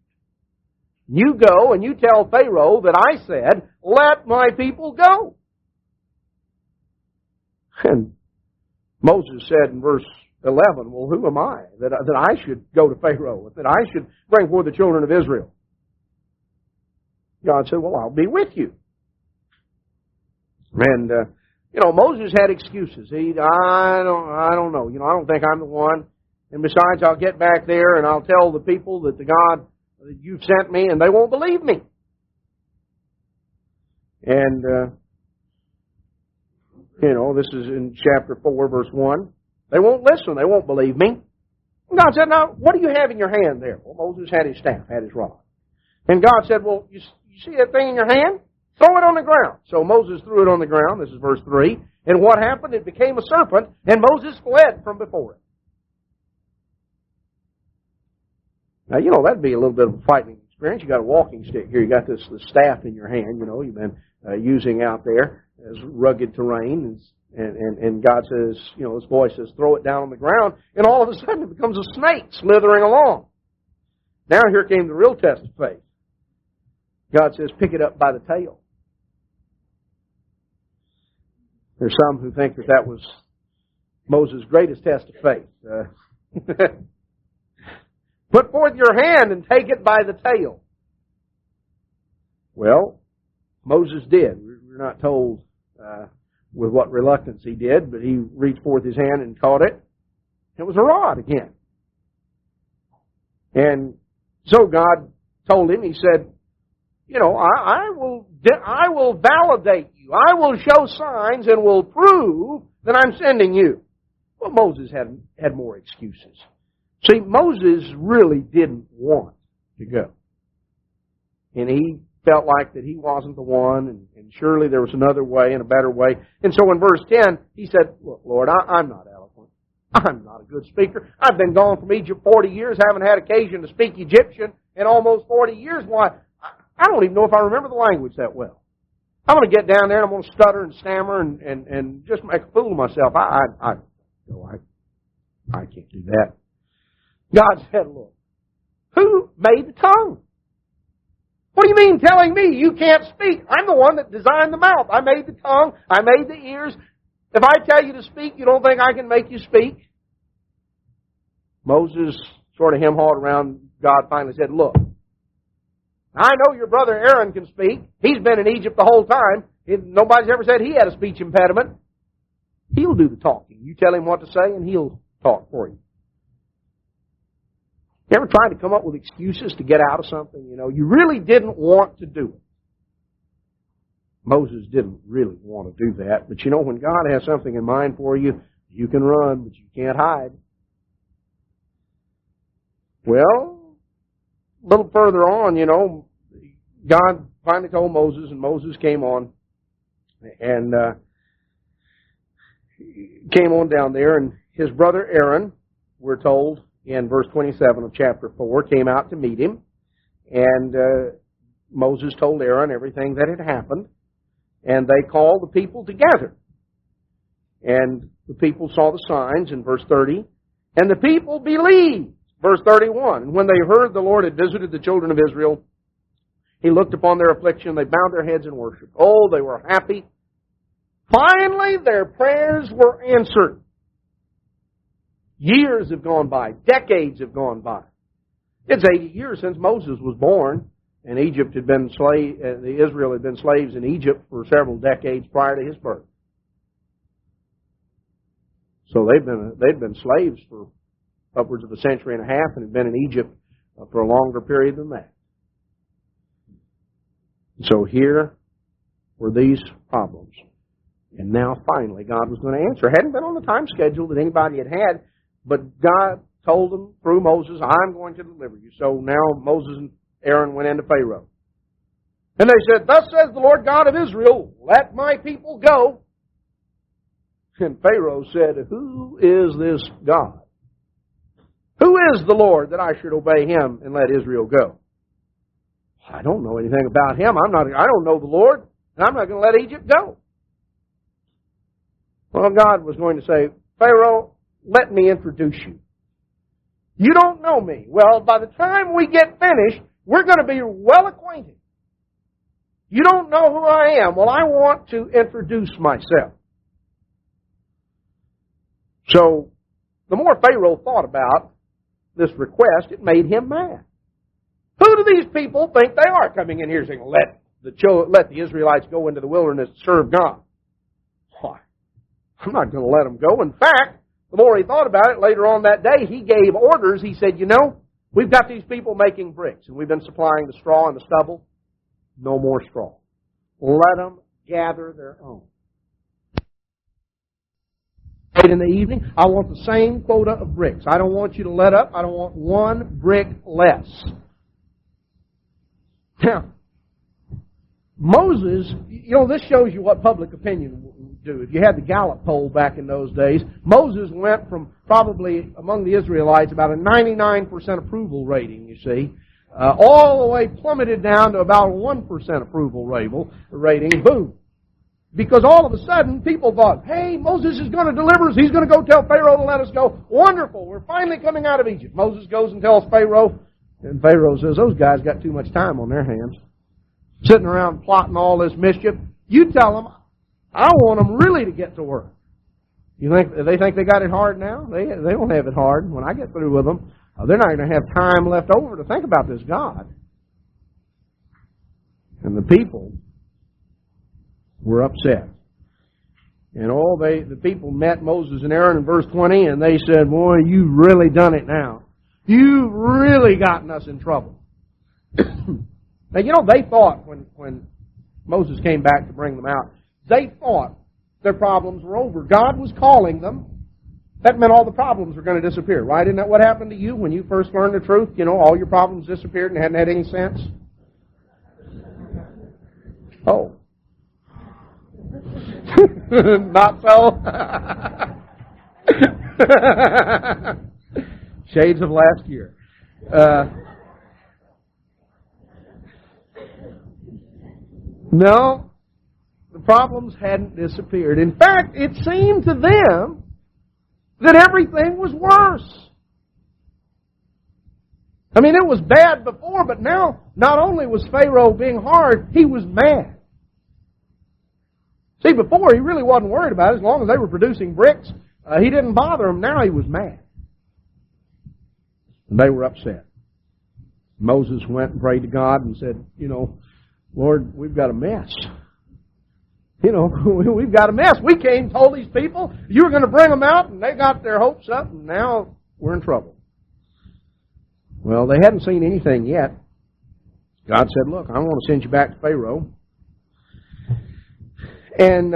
You go and you tell Pharaoh that I said, let my people go. And Moses said in verse 11, well, who am I that I should go to Pharaoh, that I should bring forth the children of Israel? God said, well, I'll be with you. And Moses had excuses. I don't know. I don't think I'm the one. And besides, I'll get back there and I'll tell the people that the God that you've sent me, and they won't believe me. And, this is in chapter 4, verse 1. They won't listen. They won't believe me. And God said, now, what do you have in your hand there? Well, Moses had his staff, had his rod. And God said, well, you see that thing in your hand? Throw it on the ground. So Moses threw it on the ground. This is verse 3. And what happened? It became a serpent, and Moses fled from before it. Now, that'd be a little bit of a frightening experience. You got a walking stick here. You got this staff in your hand, you've been using out there as rugged terrain. And God says, this voice says, throw it down on the ground. And all of a sudden it becomes a snake slithering along. Now here came the real test of faith. God says, pick it up by the tail. There's some who think that was Moses' greatest test of faith. Put forth your hand and take it by the tail. Well, Moses did. We're not told with what reluctance he did, but he reached forth his hand and caught it. It was a rod again. And so God told him, he said, I will validate you. I will show signs and will prove that I'm sending you. Well, Moses had more excuses. See, Moses really didn't want to go. And he felt like that he wasn't the one, and surely there was another way and a better way. And so in verse 10, he said, look, Lord, I'm not eloquent. I'm not a good speaker. I've been gone from Egypt 40 years, haven't had occasion to speak Egyptian in almost 40 years. Why? I don't even know if I remember the language that well. I'm going to get down there and I'm going to stutter and stammer and just make a fool of myself. I can't do that. God said, look, who made the tongue? What do you mean telling me you can't speak? I'm the one that designed the mouth. I made the tongue. I made the ears. If I tell you to speak, you don't think I can make you speak? Moses sort of hem-hawed around. God finally said, look, I know your brother Aaron can speak. He's been in Egypt the whole time. Nobody's ever said he had a speech impediment. He'll do the talking. You tell him what to say and he'll talk for you. You ever tried to come up with excuses to get out of something? You really didn't want to do it. Moses didn't really want to do that. But when God has something in mind for you, you can run, but you can't hide. Well, a little further on, God finally told Moses, and Moses came on, and came on down there, and his brother Aaron, we're told, in verse 27 of chapter 4, came out to meet him. And Moses told Aaron everything that had happened. And they called the people together. And the people saw the signs in verse 30. And the people believed, verse 31. And when they heard the Lord had visited the children of Israel, He looked upon their affliction. They bowed their heads and worshipped. Oh, they were happy. Finally, their prayers were answered. Years have gone by. Decades have gone by. It's 80 years since Moses was born, and Egypt had been Israel had been slaves in Egypt for several decades prior to his birth. So they'd been slaves for upwards of a century and a half, and had been in Egypt for a longer period than that. So here were these problems, and now finally God was going to answer. It hadn't been on the time schedule that anybody had. But God told them through Moses, I'm going to deliver you. So now Moses and Aaron went into Pharaoh. And they said, thus says the Lord God of Israel, let my people go. And Pharaoh said, who is this God? Who is the Lord that I should obey him and let Israel go? I don't know anything about him. I don't know the Lord, and I'm not going to let Egypt go. Well, God was going to say, Pharaoh, let me introduce you. You don't know me. Well, by the time we get finished, we're going to be well acquainted. You don't know who I am. Well, I want to introduce myself. So, the more Pharaoh thought about this request, it made him mad. Who do these people think they are coming in here saying, let the Israelites go into the wilderness to serve God? Why? I'm not going to let them go. In fact, the more he thought about it, later on that day, he gave orders. He said, we've got these people making bricks, and we've been supplying the straw and the stubble. No more straw. Let them gather their own. In the evening, I want the same quota of bricks. I don't want you to let up. I don't want one brick less. Now, Moses, this shows you what public opinion would do. If you had the Gallup poll back in those days, Moses went from probably among the Israelites about a 99% approval rating, you see, all the way plummeted down to about a 1% approval rating. Boom. Because all of a sudden, people thought, hey, Moses is going to deliver us. He's going to go tell Pharaoh to let us go. Wonderful. We're finally coming out of Egypt. Moses goes and tells Pharaoh. And Pharaoh says, those guys got too much time on their hands. Sitting around plotting all this mischief. You tell them, I want them really to get to work. You think they got it hard now? They don't have it hard. When I get through with them, they're not going to have time left over to think about this God. And the people were upset. And the people met Moses and Aaron in verse 20, and they said, boy, you've really done it now. You've really gotten us in trouble. Now, they thought when Moses came back to bring them out, they thought their problems were over. God was calling them. That meant all the problems were going to disappear, right? Isn't that what happened to you when you first learned the truth? All your problems disappeared and hadn't had any sense? Oh. Not so? Shades of last year. No, the problems hadn't disappeared. In fact, it seemed to them that everything was worse. I mean, it was bad before, but now not only was Pharaoh being hard, he was mad. See, before he really wasn't worried about it. As long as they were producing bricks, he didn't bother them. Now he was mad. And they were upset. Moses went and prayed to God and said, Lord, we've got a mess. We've got a mess. We came and told these people you were going to bring them out, and they got their hopes up, and now we're in trouble. Well, they hadn't seen anything yet. God said, look, I want to send you back to Pharaoh. And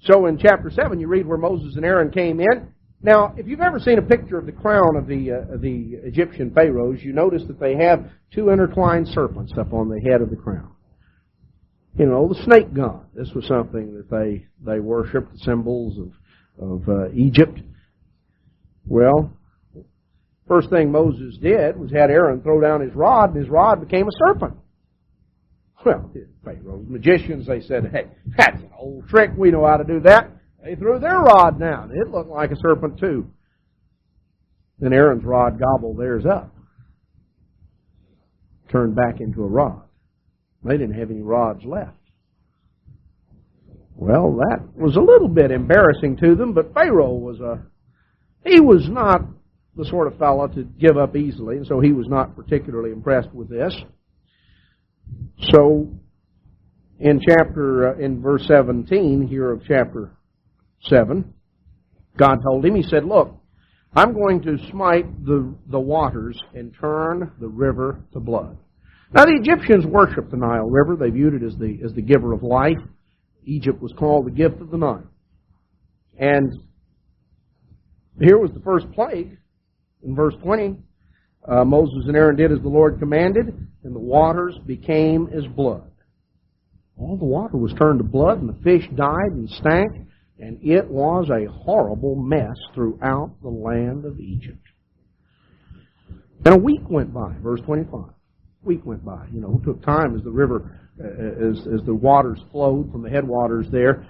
so in chapter 7, you read where Moses and Aaron came in. Now, if you've ever seen a picture of the crown of the Egyptian pharaohs, you notice that they have two intertwined serpents up on the head of the crown. The snake god. This was something that they worshipped, the symbols of Egypt. Well, first thing Moses did was had Aaron throw down his rod, and his rod became a serpent. Well, Pharaoh's magicians, they said, hey, that's an old trick. We know how to do that. They threw their rod down. It looked like a serpent too. Then Aaron's rod gobbled theirs up. Turned back into a rod. They didn't have any rods left. Well, that was a little bit embarrassing to them, but Pharaoh he was not the sort of fellow to give up easily, and so he was not particularly impressed with this. So, in verse 17 here of chapter 7, God told him, he said, look, I'm going to smite the waters and turn the river to blood. Now, the Egyptians worshipped the Nile River. They viewed it as the giver of life. Egypt was called the gift of the Nile. And here was the first plague. In verse 20, Moses and Aaron did as the Lord commanded, and the waters became as blood. All the water was turned to blood, and the fish died and stank, and it was a horrible mess throughout the land of Egypt. And a week went by, verse 25. A week went by. It took time as the river, as the waters flowed from the headwaters there,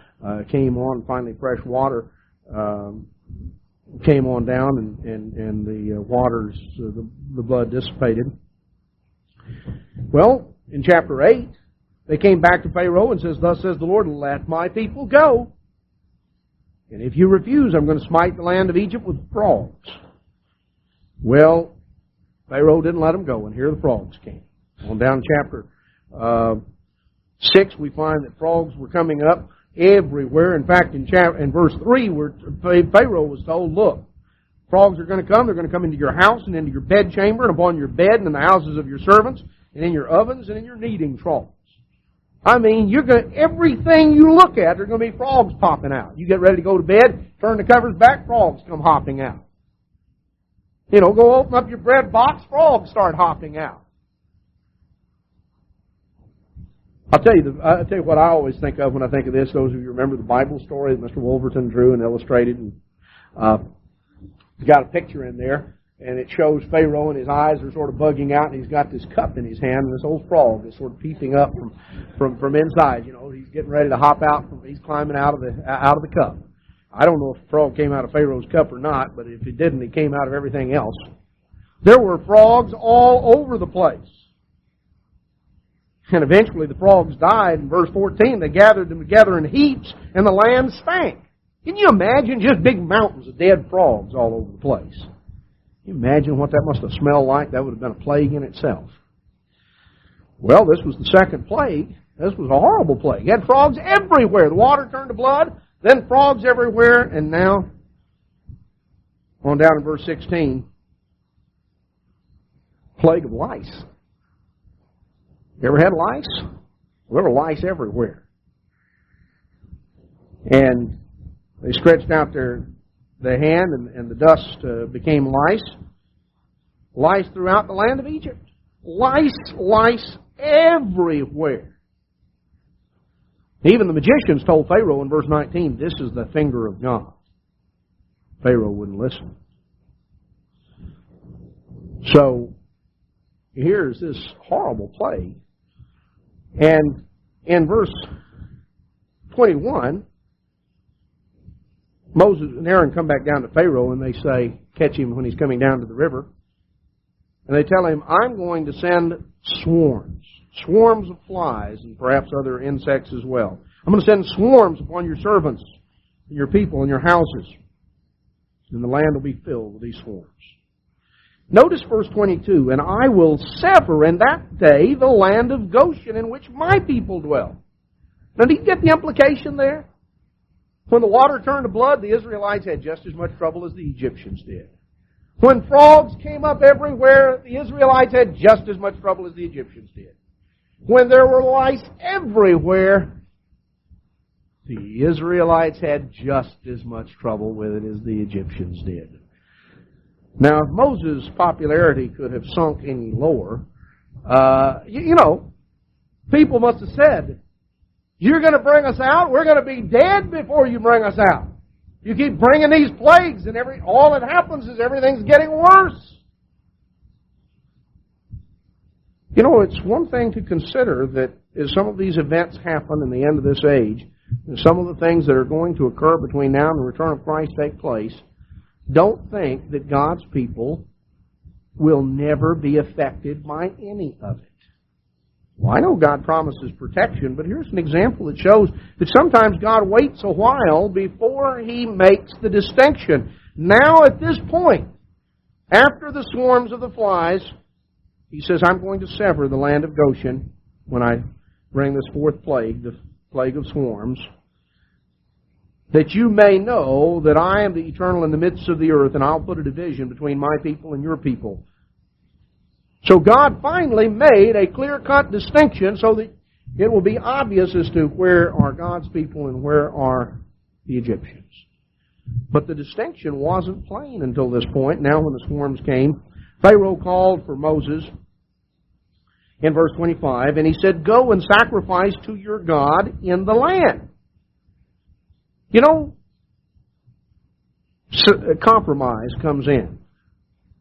came on, finally fresh water came on down, and the waters, the blood dissipated. Well, in chapter 8, they came back to Pharaoh and says, thus says the Lord, let my people go. And if you refuse, I'm going to smite the land of Egypt with frogs. Well, Pharaoh didn't let them go, and here the frogs came. On down chapter 6, we find that frogs were coming up everywhere. In fact, in verse 3, where Pharaoh was told, look, frogs are going to come. They're going to come into your house and into your bedchamber and upon your bed and in the houses of your servants and in your ovens and in your kneading troughs. I mean, everything you look at, there's going to be frogs popping out. You get ready to go to bed, turn the covers back, frogs come hopping out. You know, go open up your bread box, frogs start hopping out. I'll tell you what I always think of when I think of this. Those of you remember the Bible story that Mr. Wolverton drew and illustrated, and he's got a picture in there, and it shows Pharaoh and his eyes are sort of bugging out, and he's got this cup in his hand, and this old frog is sort of peeping up from inside. You know, he's getting ready to hop out. He's climbing out of the cup. I don't know if the frog came out of Pharaoh's cup or not, but if it didn't, it came out of everything else. There were frogs all over the place. And eventually the frogs died. In verse 14, they gathered them together in heaps, and the land stank. Can you imagine just big mountains of dead frogs all over the place? Can you imagine what that must have smelled like? That would have been a plague in itself. Well, this was the second plague. This was a horrible plague. You had frogs everywhere. The water turned to blood, then frogs everywhere, and now, on down in verse 16, plague of lice. You ever had lice? Well, there were lice everywhere. And they stretched out their hand, and the dust became lice. Lice throughout the land of Egypt. Lice everywhere. Even the magicians told Pharaoh in verse 19, this is the finger of God. Pharaoh wouldn't listen. So, here's this horrible plague. And in verse 21, Moses and Aaron come back down to Pharaoh and they say, catch him when he's coming down to the river. And they tell him, I'm going to send swarms of flies and perhaps other insects as well. I'm going to send swarms upon your servants and your people and your houses. And the land will be filled with these swarms. Notice verse 22, and I will sever in that day the land of Goshen in which my people dwell. Now, do you get the implication there? When the water turned to blood, the Israelites had just as much trouble as the Egyptians did. When frogs came up everywhere, the Israelites had just as much trouble as the Egyptians did. When there were lice everywhere, the Israelites had just as much trouble with it as the Egyptians did. Now, if Moses' popularity could have sunk any lower, people must have said, you're going to bring us out? We're going to be dead before you bring us out. You keep bringing these plagues, and all that happens is everything's getting worse. You know, it's one thing to consider that as some of these events happen in the end of this age, and some of the things that are going to occur between now and the return of Christ take place, don't think that God's people will never be affected by any of it. Well, I know God promises protection, but here's an example that shows that sometimes God waits a while before He makes the distinction. Now, at this point, after the swarms of the flies, He says, I'm going to sever the land of Goshen when I bring this fourth plague, the plague of swarms, that you may know that I am the eternal in the midst of the earth, and I'll put a division between my people and your people. So God finally made a clear-cut distinction so that it will be obvious as to where are God's people and where are the Egyptians. But the distinction wasn't plain until this point. Now when the swarms came, Pharaoh called for Moses in verse 25, and he said, go and sacrifice to your God in the land. You know, a compromise comes in.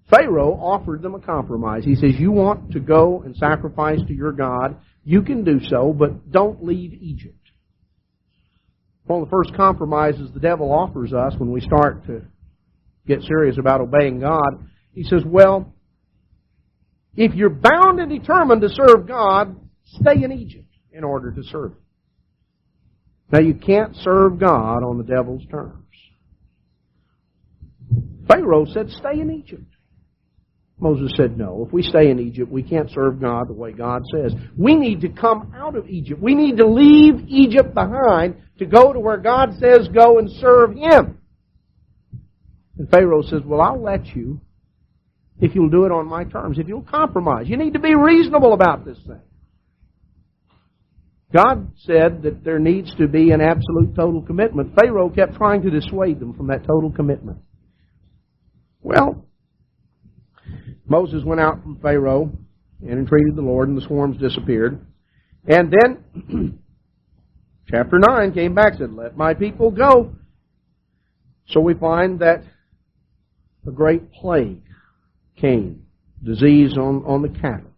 Pharaoh offered them a compromise. He says, you want to go and sacrifice to your God, you can do so, but don't leave Egypt. One of the first compromises the devil offers us when we start to get serious about obeying God, he says, well, if you're bound and determined to serve God, stay in Egypt in order to serve Him. Now, you can't serve God on the devil's terms. Pharaoh said, stay in Egypt. Moses said, no, if we stay in Egypt, we can't serve God the way God says. We need to come out of Egypt. We need to leave Egypt behind to go to where God says go and serve Him. And Pharaoh says, well, I'll let you if you'll do it on my terms, if you'll compromise. You need to be reasonable about this thing. God said that there needs to be an absolute total commitment. Pharaoh kept trying to dissuade them from that total commitment. Well, Moses went out from Pharaoh and entreated the Lord, and the swarms disappeared. And then, chapter 9 came back and said, let my people go. So we find that a great plague came, disease on the cattle,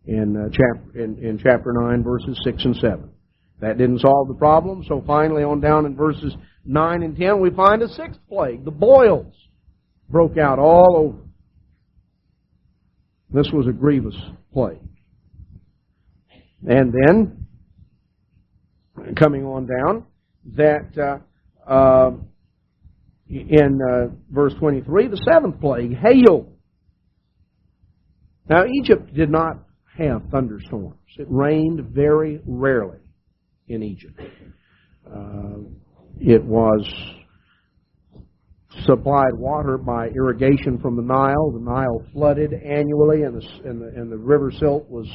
in chapter 9, verses 6 and 7. That didn't solve the problem, so finally on down in verses 9 and 10, we find a sixth plague. The boils broke out all over. This was a grievous plague. And then, coming on down, that in verse 23, the seventh plague, hail. Now, Egypt did not have thunderstorms. It rained very rarely in Egypt. It was supplied water by irrigation from the Nile. The Nile flooded annually, and the river silt was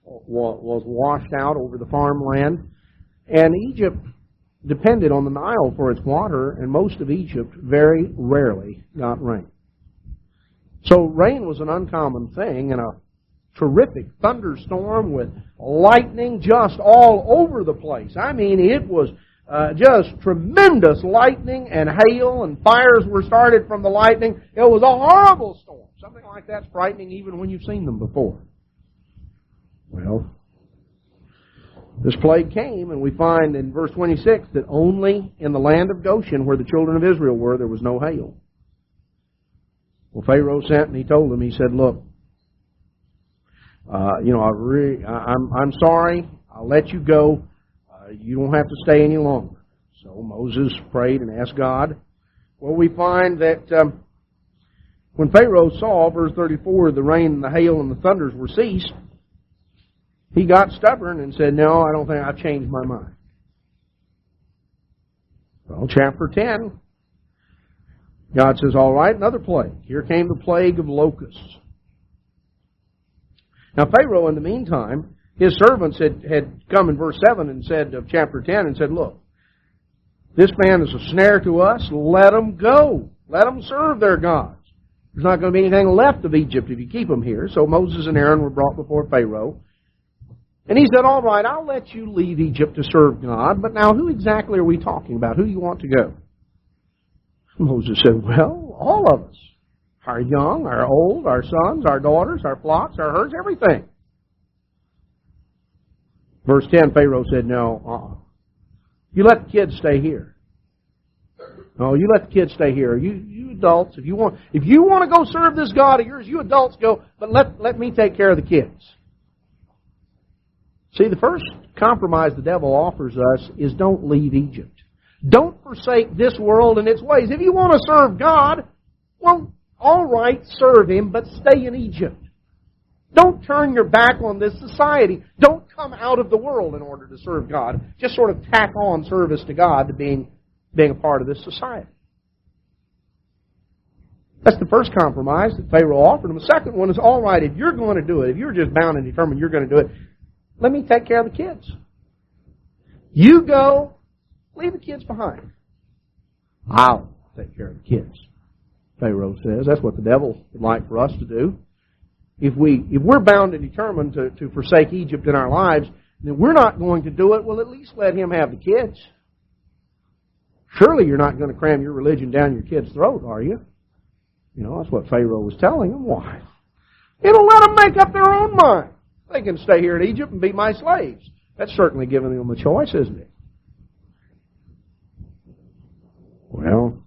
washed out over the farmland. And Egypt depended on the Nile for its water, and most of Egypt very rarely got rain. So rain was an uncommon thing, and a terrific thunderstorm with lightning just all over the place. I mean, it was just tremendous lightning and hail, and fires were started from the lightning. It was a horrible storm. Something like that's frightening even when you've seen them before. Well, this plague came, and we find in verse 26 that only in the land of Goshen, where the children of Israel were, there was no hail. Well, Pharaoh sent and he told them, he said, look, I'm sorry. I'll let you go. You don't have to stay any longer. So Moses prayed and asked God. Well, we find that when Pharaoh saw, verse 34, the rain and the hail and the thunders were ceased, he got stubborn and said, no, I don't think I've changed my mind. Well, chapter 10, God says, all right, another plague. Here came the plague of locusts. Now, Pharaoh, in the meantime, his servants had come in verse 7 and said of chapter 10 and said, look, this man is a snare to us. Let them go. Let them serve their gods. There's not going to be anything left of Egypt if you keep them here. So Moses and Aaron were brought before Pharaoh. And he said, all right, I'll let you leave Egypt to serve God. But now, who exactly are we talking about? Who do you want to go? Moses said, well, all of us. Our young, our old, our sons, our daughters, our flocks, our herds, everything. Verse 10, Pharaoh said, no, you let the kids stay here. No, you let the kids stay here. You adults, if you want to go serve this God of yours, you adults go, but let me take care of the kids. See, the first compromise the devil offers us is don't leave Egypt. Don't forsake this world and its ways. If you want to serve God, well, all right, serve Him, but stay in Egypt. Don't turn your back on this society. Don't come out of the world in order to serve God. Just sort of tack on service to God to being a part of this society. That's the first compromise that Pharaoh offered him. The second one is, all right, if you're going to do it, if you're just bound and determined you're going to do it, let me take care of the kids. You go, leave the kids behind. I'll take care of the kids, Pharaoh says. That's what the devil would like for us to do. If we're bound and determined to forsake Egypt in our lives, then we're not going to do it. Well, at least let him have the kids. Surely you're not going to cram your religion down your kid's throat, are you? You know, that's what Pharaoh was telling them. Why? It'll let them make up their own mind. They can stay here in Egypt and be my slaves. That's certainly giving them a choice, isn't it? Well,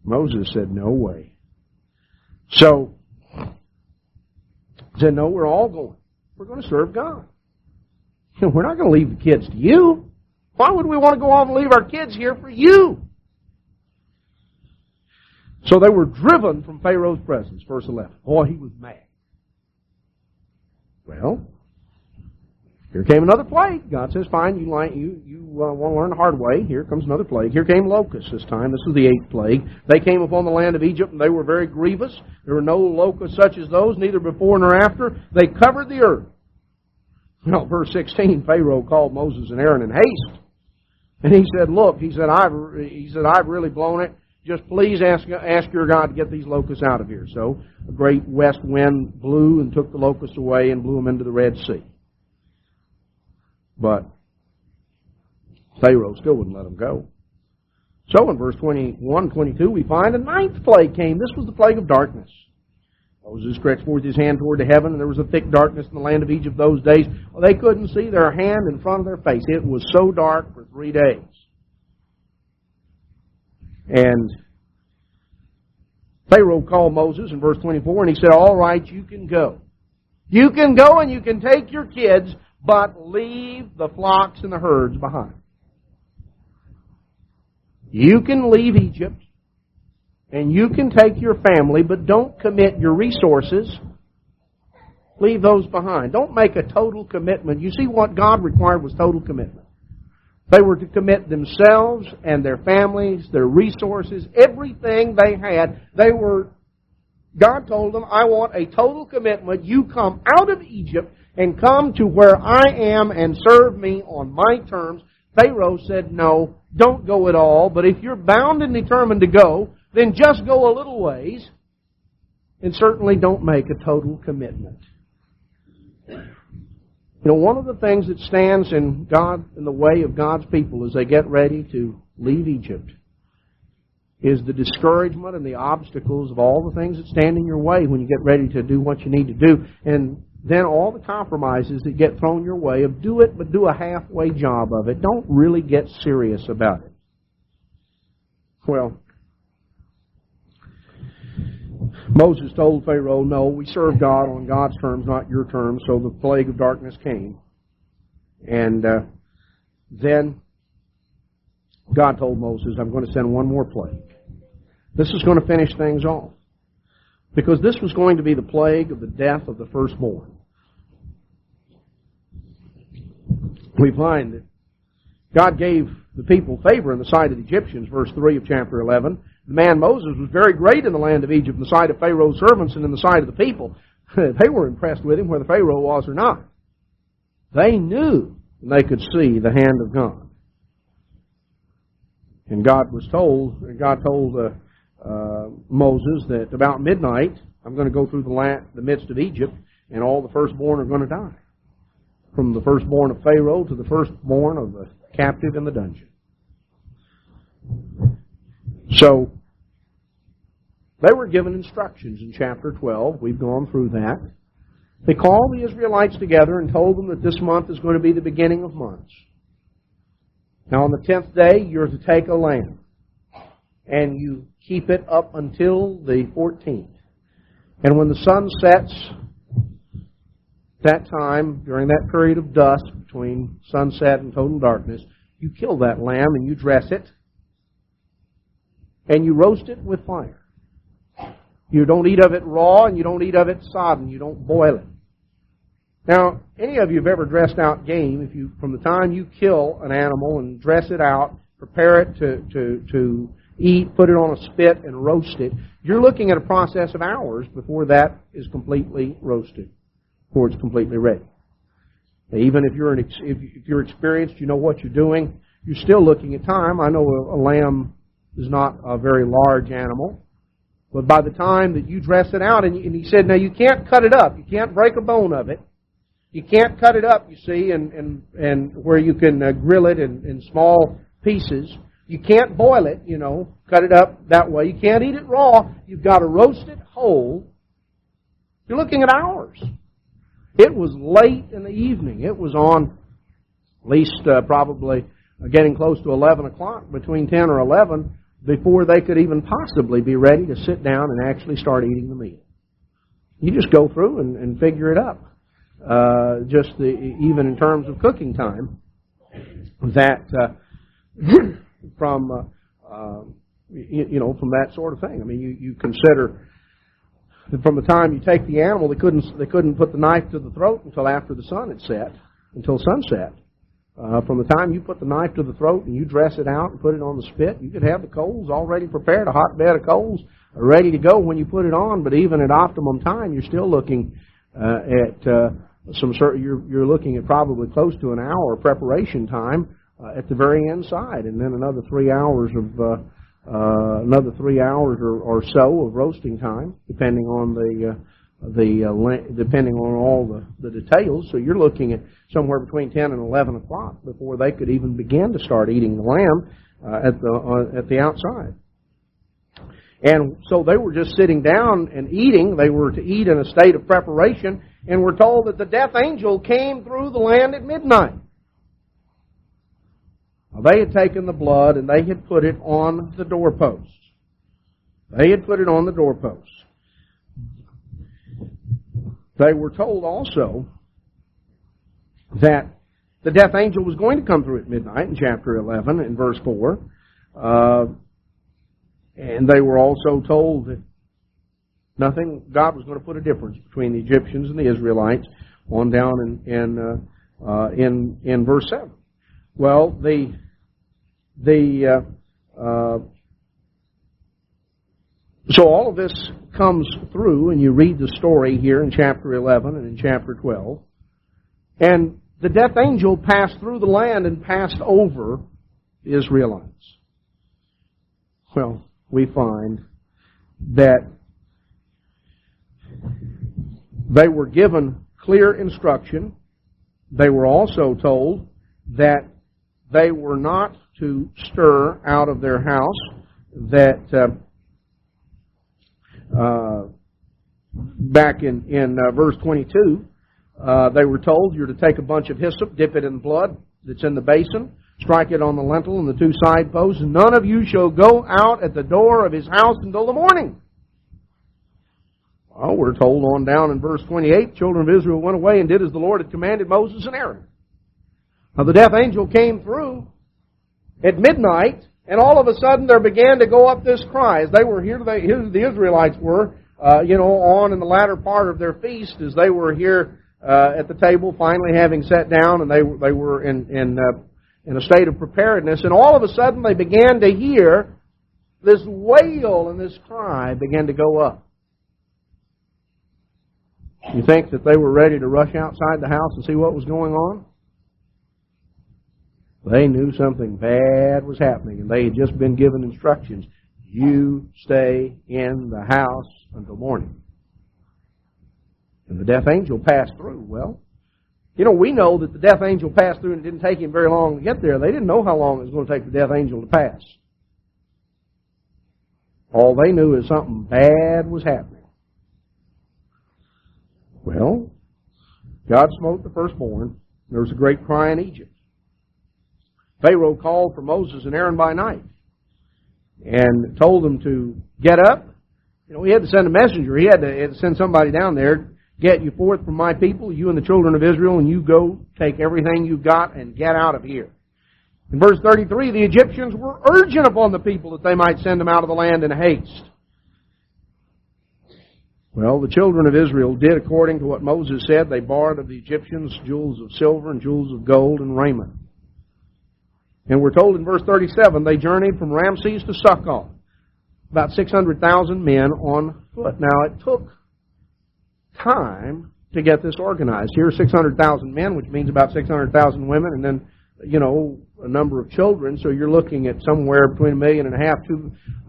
Moses said, no way. So, he said, no, we're all going. We're going to serve God. We're not going to leave the kids to you. Why would we want to go off and leave our kids here for you? So they were driven from Pharaoh's presence, verse 11. Boy, he was mad. Well, here came another plague. God says, fine, you want to learn the hard way. Here comes another plague. Here came locusts this time. This was the 8th plague. They came upon the land of Egypt, and they were very grievous. There were no locusts such as those, neither before nor after. They covered the earth. Well, verse 16, Pharaoh called Moses and Aaron in haste. And he said, look, I've really blown it. Just please ask your God to get these locusts out of here. So a great west wind blew and took the locusts away and blew them into the Red Sea. But Pharaoh still wouldn't let them go. So in verse 21, 22, we find a 9th plague came. This was the plague of darkness. Moses stretched forth his hand toward the heaven, and there was a thick darkness in the land of Egypt those days. Well, they couldn't see their hand in front of their face. It was so dark for 3 days. And Pharaoh called Moses in verse 24, and he said, all right, you can go. You can go and you can take your kids, but leave the flocks and the herds behind. You can leave Egypt, and you can take your family, but don't commit your resources. Leave those behind. Don't make a total commitment. You see, what God required was total commitment. They were to commit themselves and their families, their resources, everything they had. God told them, I want a total commitment. You come out of Egypt and come to where I am and serve me on my terms. Pharaoh said, no, don't go at all. But if you're bound and determined to go, then just go a little ways. And certainly don't make a total commitment. You know, one of the things that stands in the way of God's people as they get ready to leave Egypt is the discouragement and the obstacles of all the things that stand in your way when you get ready to do what you need to do. And then all the compromises that get thrown your way of do it, but do a halfway job of it. Don't really get serious about it. Well, Moses told Pharaoh, no, we serve God on God's terms, not your terms. So the plague of darkness came. And then God told Moses, I'm going to send one more plague. This is going to finish things off. Because this was going to be the plague of the death of the firstborn. We find that God gave the people favor in the sight of the Egyptians, verse 3 of chapter 11. The man Moses was very great in the land of Egypt, in the sight of Pharaoh's servants and in the sight of the people. They were impressed with him, whether Pharaoh was or not. They knew and they could see the hand of God. And God told Moses that about midnight, I'm going to go through the midst of Egypt, and all the firstborn are going to die. From the firstborn of Pharaoh to the firstborn of the captive in the dungeon. So, they were given instructions in chapter 12. We've gone through that. They called the Israelites together and told them that this month is going to be the beginning of months. Now on the 10th day, you're to take a lamb. And you keep it up until the 14th. And when the sun sets, that time, during that period of dusk between sunset and total darkness, you kill that lamb and you dress it. And you roast it with fire. You don't eat of it raw and you don't eat of it sodden. You don't boil it. Now, any of you have ever dressed out game, from the time you kill an animal and dress it out, prepare it to eat, put it on a spit and roast it, you're looking at a process of hours before that is completely roasted, before it's completely ready. Even if you're experienced, you know what you're doing, you're still looking at time. I know a lamb is not a very large animal. But by the time that you dress it out, and he said, now you can't cut it up. You can't break a bone of it. You can't cut it up, you see, and where you can grill it in small pieces. You can't boil it, cut it up that way. You can't eat it raw. You've got to roast it whole. You're looking at hours. It was late in the evening. It was on at least probably getting close to 11 o'clock, between 10 or 11, before they could even possibly be ready to sit down and actually start eating the meal. You just go through and figure it up. Even in terms of cooking time, that from from that sort of thing. I mean, you consider that from the time you take the animal, they couldn't put the knife to the throat until after the sun had set, until sunset. From the time you put the knife to the throat and you dress it out and put it on the spit, you could have the coals already prepared, a hot bed of coals ready to go when you put it on. But even at optimum time, you're still looking at you're looking at probably close to an hour of preparation time at the very inside, and then another 3 hours or so of roasting time, depending on depending on all the details. So you're looking at somewhere between 10 and 11 o'clock before they could even begin to start eating the lamb at the outside. And so they were just sitting down and eating. They were to eat in a state of preparation, and we're told that the death angel came through the land at midnight. Now, they had taken the blood and they had put it on the doorposts. They had put it on the doorposts. They were told also that the death angel was going to come through at midnight in chapter 11 in verse 4. And they were also told that God was going to put a difference between the Egyptians and the Israelites on down in verse 7. Well, so all of this comes through, and you read the story here in chapter 11 and in chapter 12. And the death angel passed through the land and passed over the Israelites. Well, we find that they were given clear instruction. They were also told that they were not to stir out of their house, that back in verse 22, they were told, you're to take a bunch of hyssop, dip it in blood that's in the basin, strike it on the lintel and the two side posts, and none of you shall go out at the door of his house until the morning. Well, we're told on down in verse 28, children of Israel went away and did as the Lord had commanded Moses and Aaron. Now the death angel came through at midnight, and all of a sudden there began to go up this cry. As they were here, the Israelites were, on in the latter part of their feast, as they were here at the table, finally having sat down, and they were in a state of preparedness. And all of a sudden they began to hear this wail and this cry began to go up. You think that they were ready to rush outside the house and see what was going on? They knew something bad was happening, and they had just been given instructions. You stay in the house until morning. And the death angel passed through. Well, we know that the death angel passed through and it didn't take him very long to get there. They didn't know how long it was going to take the death angel to pass. All they knew is something bad was happening. Well, God smote the firstborn. There was a great cry in Egypt. Pharaoh called for Moses and Aaron by night and told them to get up. He had to send a messenger. He had to send somebody down there. Get you forth from my people, you and the children of Israel, and you go take everything you've got and get out of here. In verse 33, the Egyptians were urgent upon the people that they might send them out of the land in haste. Well, the children of Israel did according to what Moses said. They borrowed of the Egyptians jewels of silver and jewels of gold and raiment. And we're told in verse 37, they journeyed from Ramses to Succoth, about 600,000 men on foot. Now, it took time to get this organized. Here are 600,000 men, which means about 600,000 women, and then, a number of children. So you're looking at somewhere between 1.5 million,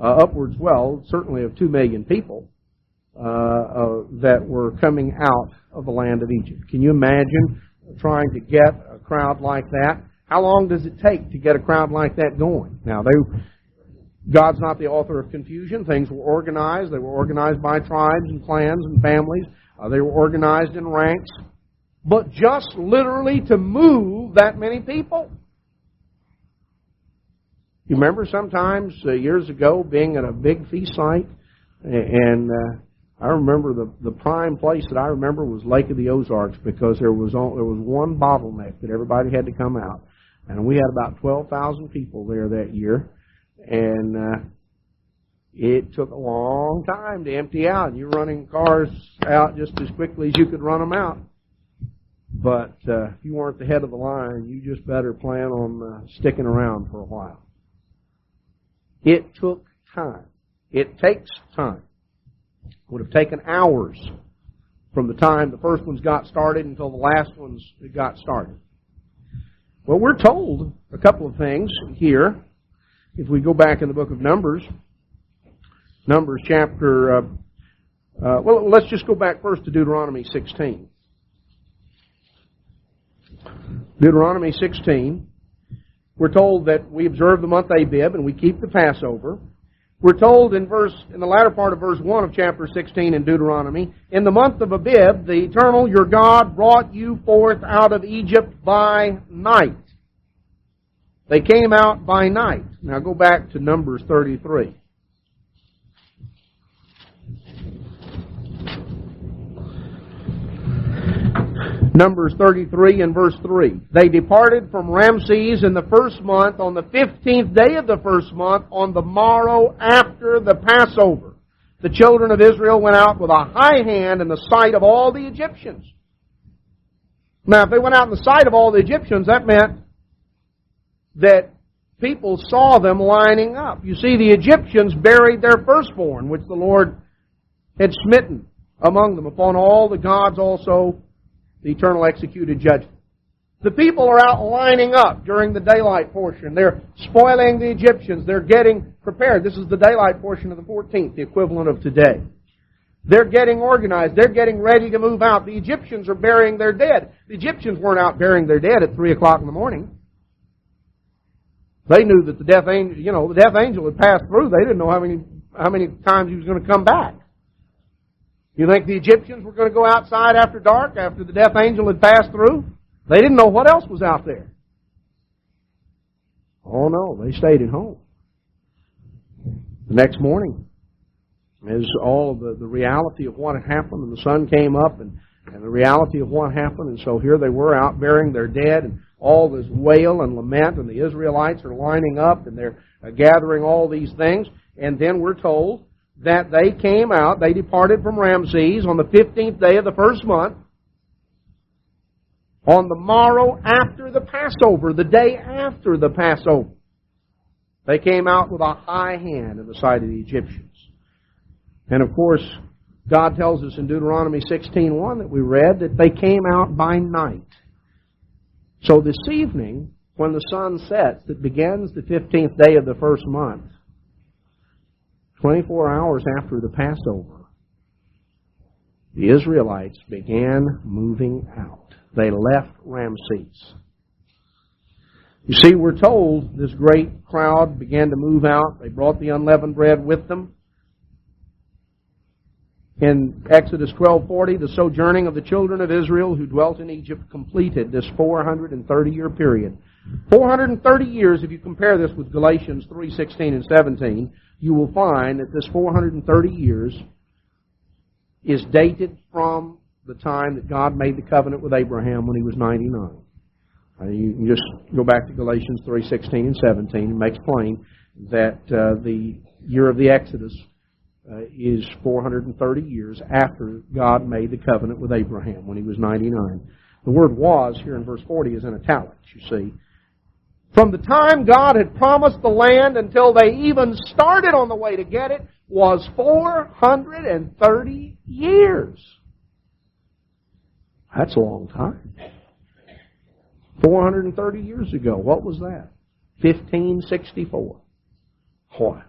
upwards, certainly of 2 million people that were coming out of the land of Egypt. Can you imagine trying to get a crowd like that? How long does it take to get a crowd like that going? Now, God's not the author of confusion. Things were organized. They were organized by tribes and clans and families. They were organized in ranks. But just literally to move that many people. You remember sometimes years ago being at a big feast site, and I remember the prime place that I remember was Lake of the Ozarks, because there was one bottleneck that everybody had to come out. And we had about 12,000 people there that year. And It took a long time to empty out. And you're running cars out just as quickly as you could run them out. But if you weren't the head of the line, you just better plan on sticking around for a while. It took time. It takes time. It would have taken hours from the time the first ones got started until the last ones got started. Well, we're told a couple of things here. If we go back in the book of Numbers chapter, let's just go back first to Deuteronomy 16. Deuteronomy 16, we're told that we observe the month Abib and we keep the Passover. We're told in the latter part of verse 1 of chapter 16 in Deuteronomy, in the month of Abib, the Eternal, your God, brought you forth out of Egypt by night. They came out by night. Now go back to Numbers 33. Numbers 33 and verse 3. They departed from Ramses in the first month, on the 15th day of the first month, on the morrow after the Passover. The children of Israel went out with a high hand in the sight of all the Egyptians. Now, if they went out in the sight of all the Egyptians, that meant that people saw them lining up. You see, the Egyptians buried their firstborn, which the Lord had smitten among them. Upon all the gods also the Eternal executed judgment. The people are out lining up during the daylight portion. They're spoiling the Egyptians. They're getting prepared. This is the daylight portion of the 14th, the equivalent of today. They're getting organized. They're getting ready to move out. The Egyptians are burying their dead. The Egyptians weren't out burying their dead at 3 o'clock in the morning. They knew that the death angel had passed through. They didn't know how many times he was going to come back. You think the Egyptians were going to go outside after dark, after the death angel had passed through? They didn't know what else was out there. Oh no, they stayed at home. The next morning, as all the reality of what had happened, and the sun came up, and the reality of what happened, and so here they were out burying their dead, and all this wail and lament, and the Israelites are lining up, and they're gathering all these things, and then we're told that they came out, they departed from Ramses on the 15th day of the first month, on the morrow after the Passover, the day after the Passover. They came out with a high hand in the sight of the Egyptians. And of course, God tells us in Deuteronomy 16:1 that we read that they came out by night. So this evening, when the sun sets, that begins the 15th day of the first month, 24 hours after the Passover, the Israelites began moving out. They left Ramses. You see, we're told this great crowd began to move out. They brought the unleavened bread with them. In Exodus 12:40, the sojourning of the children of Israel who dwelt in Egypt completed this 430-year period. 430 years, if you compare this with Galatians 3:16 and 17, you will find that this 430 years is dated from the time that God made the covenant with Abraham when he was 99. You can just go back to Galatians 3:16 and 17 and makes plain that the year of the Exodus is 430 years after God made the covenant with Abraham when he was 99. The word was here in verse 40 is in italics, you see. From the time God had promised the land until they even started on the way to get it was 430 years. That's a long time. 430 years ago, what was that? 1564. What?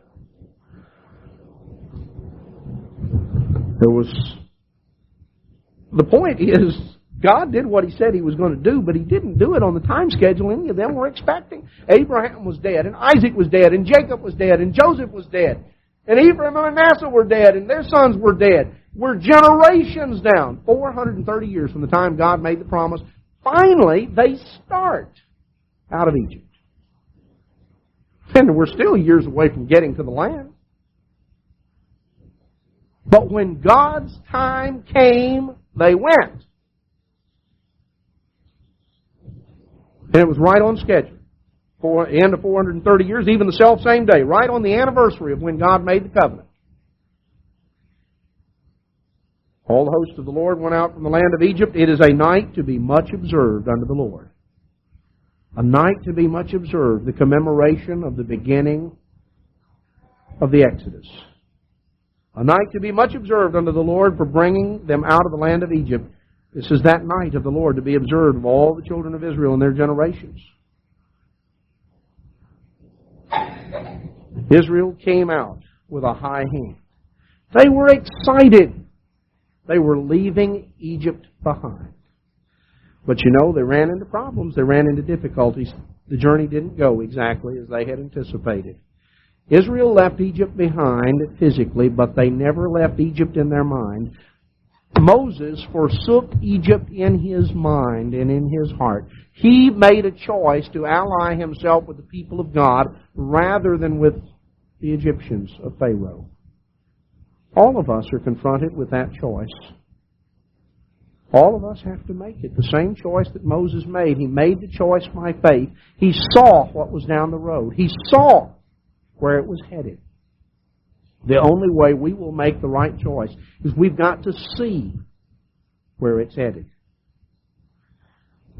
The point is, God did what He said He was going to do, but He didn't do it on the time schedule any of them were expecting. Abraham was dead, and Isaac was dead, and Jacob was dead, and Joseph was dead, and Ephraim and Manasseh were dead, and their sons were dead. We're generations down. 430 years from the time God made the promise. Finally, they start out of Egypt. And we're still years away from getting to the land. But when God's time came, they went. And it was right on schedule. end of 430 years, even the self-same day, right on the anniversary of when God made the covenant. All the hosts of the Lord went out from the land of Egypt. It is a night to be much observed unto the Lord. A night to be much observed, the commemoration of the beginning of the Exodus. A night to be much observed unto the Lord for bringing them out of the land of Egypt. This is that night of the Lord to be observed of all the children of Israel and their generations. Israel came out with a high hand. They were excited. They were leaving Egypt behind. But you know, they ran into problems. They ran into difficulties. The journey didn't go exactly as they had anticipated. Israel left Egypt behind physically, but they never left Egypt in their mind. Moses forsook Egypt in his mind and in his heart. He made a choice to ally himself with the people of God rather than with the Egyptians of Pharaoh. All of us are confronted with that choice. All of us have to make it. The same choice that Moses made. He made the choice by faith. He saw what was down the road. He saw where it was headed. The only way we will make the right choice is we've got to see where it's headed.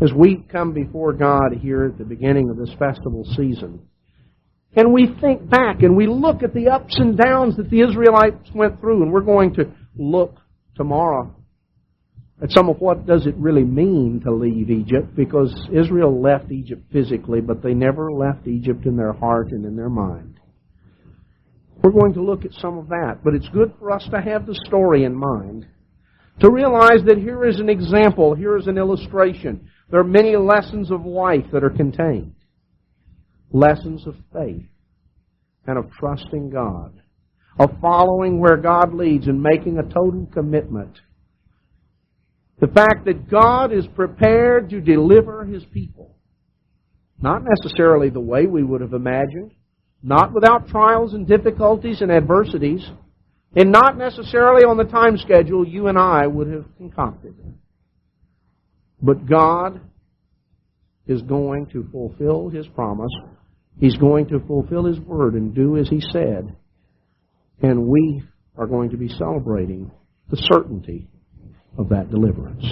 As we come before God here at the beginning of this festival season, and we think back and we look at the ups and downs that the Israelites went through, and we're going to look tomorrow at some of what does it really mean to leave Egypt, because Israel left Egypt physically, but they never left Egypt in their heart and in their mind. We're going to look at some of that, but it's good for us to have the story in mind, to realize that here is an example, here is an illustration. There are many lessons of life that are contained. Lessons of faith and of trusting God, of following where God leads and making a total commitment. The fact that God is prepared to deliver His people. Not necessarily the way we would have imagined, not without trials and difficulties and adversities, and not necessarily on the time schedule you and I would have concocted. But God is going to fulfill His promise. He's going to fulfill His word and do as He said. And we are going to be celebrating the certainty of that deliverance.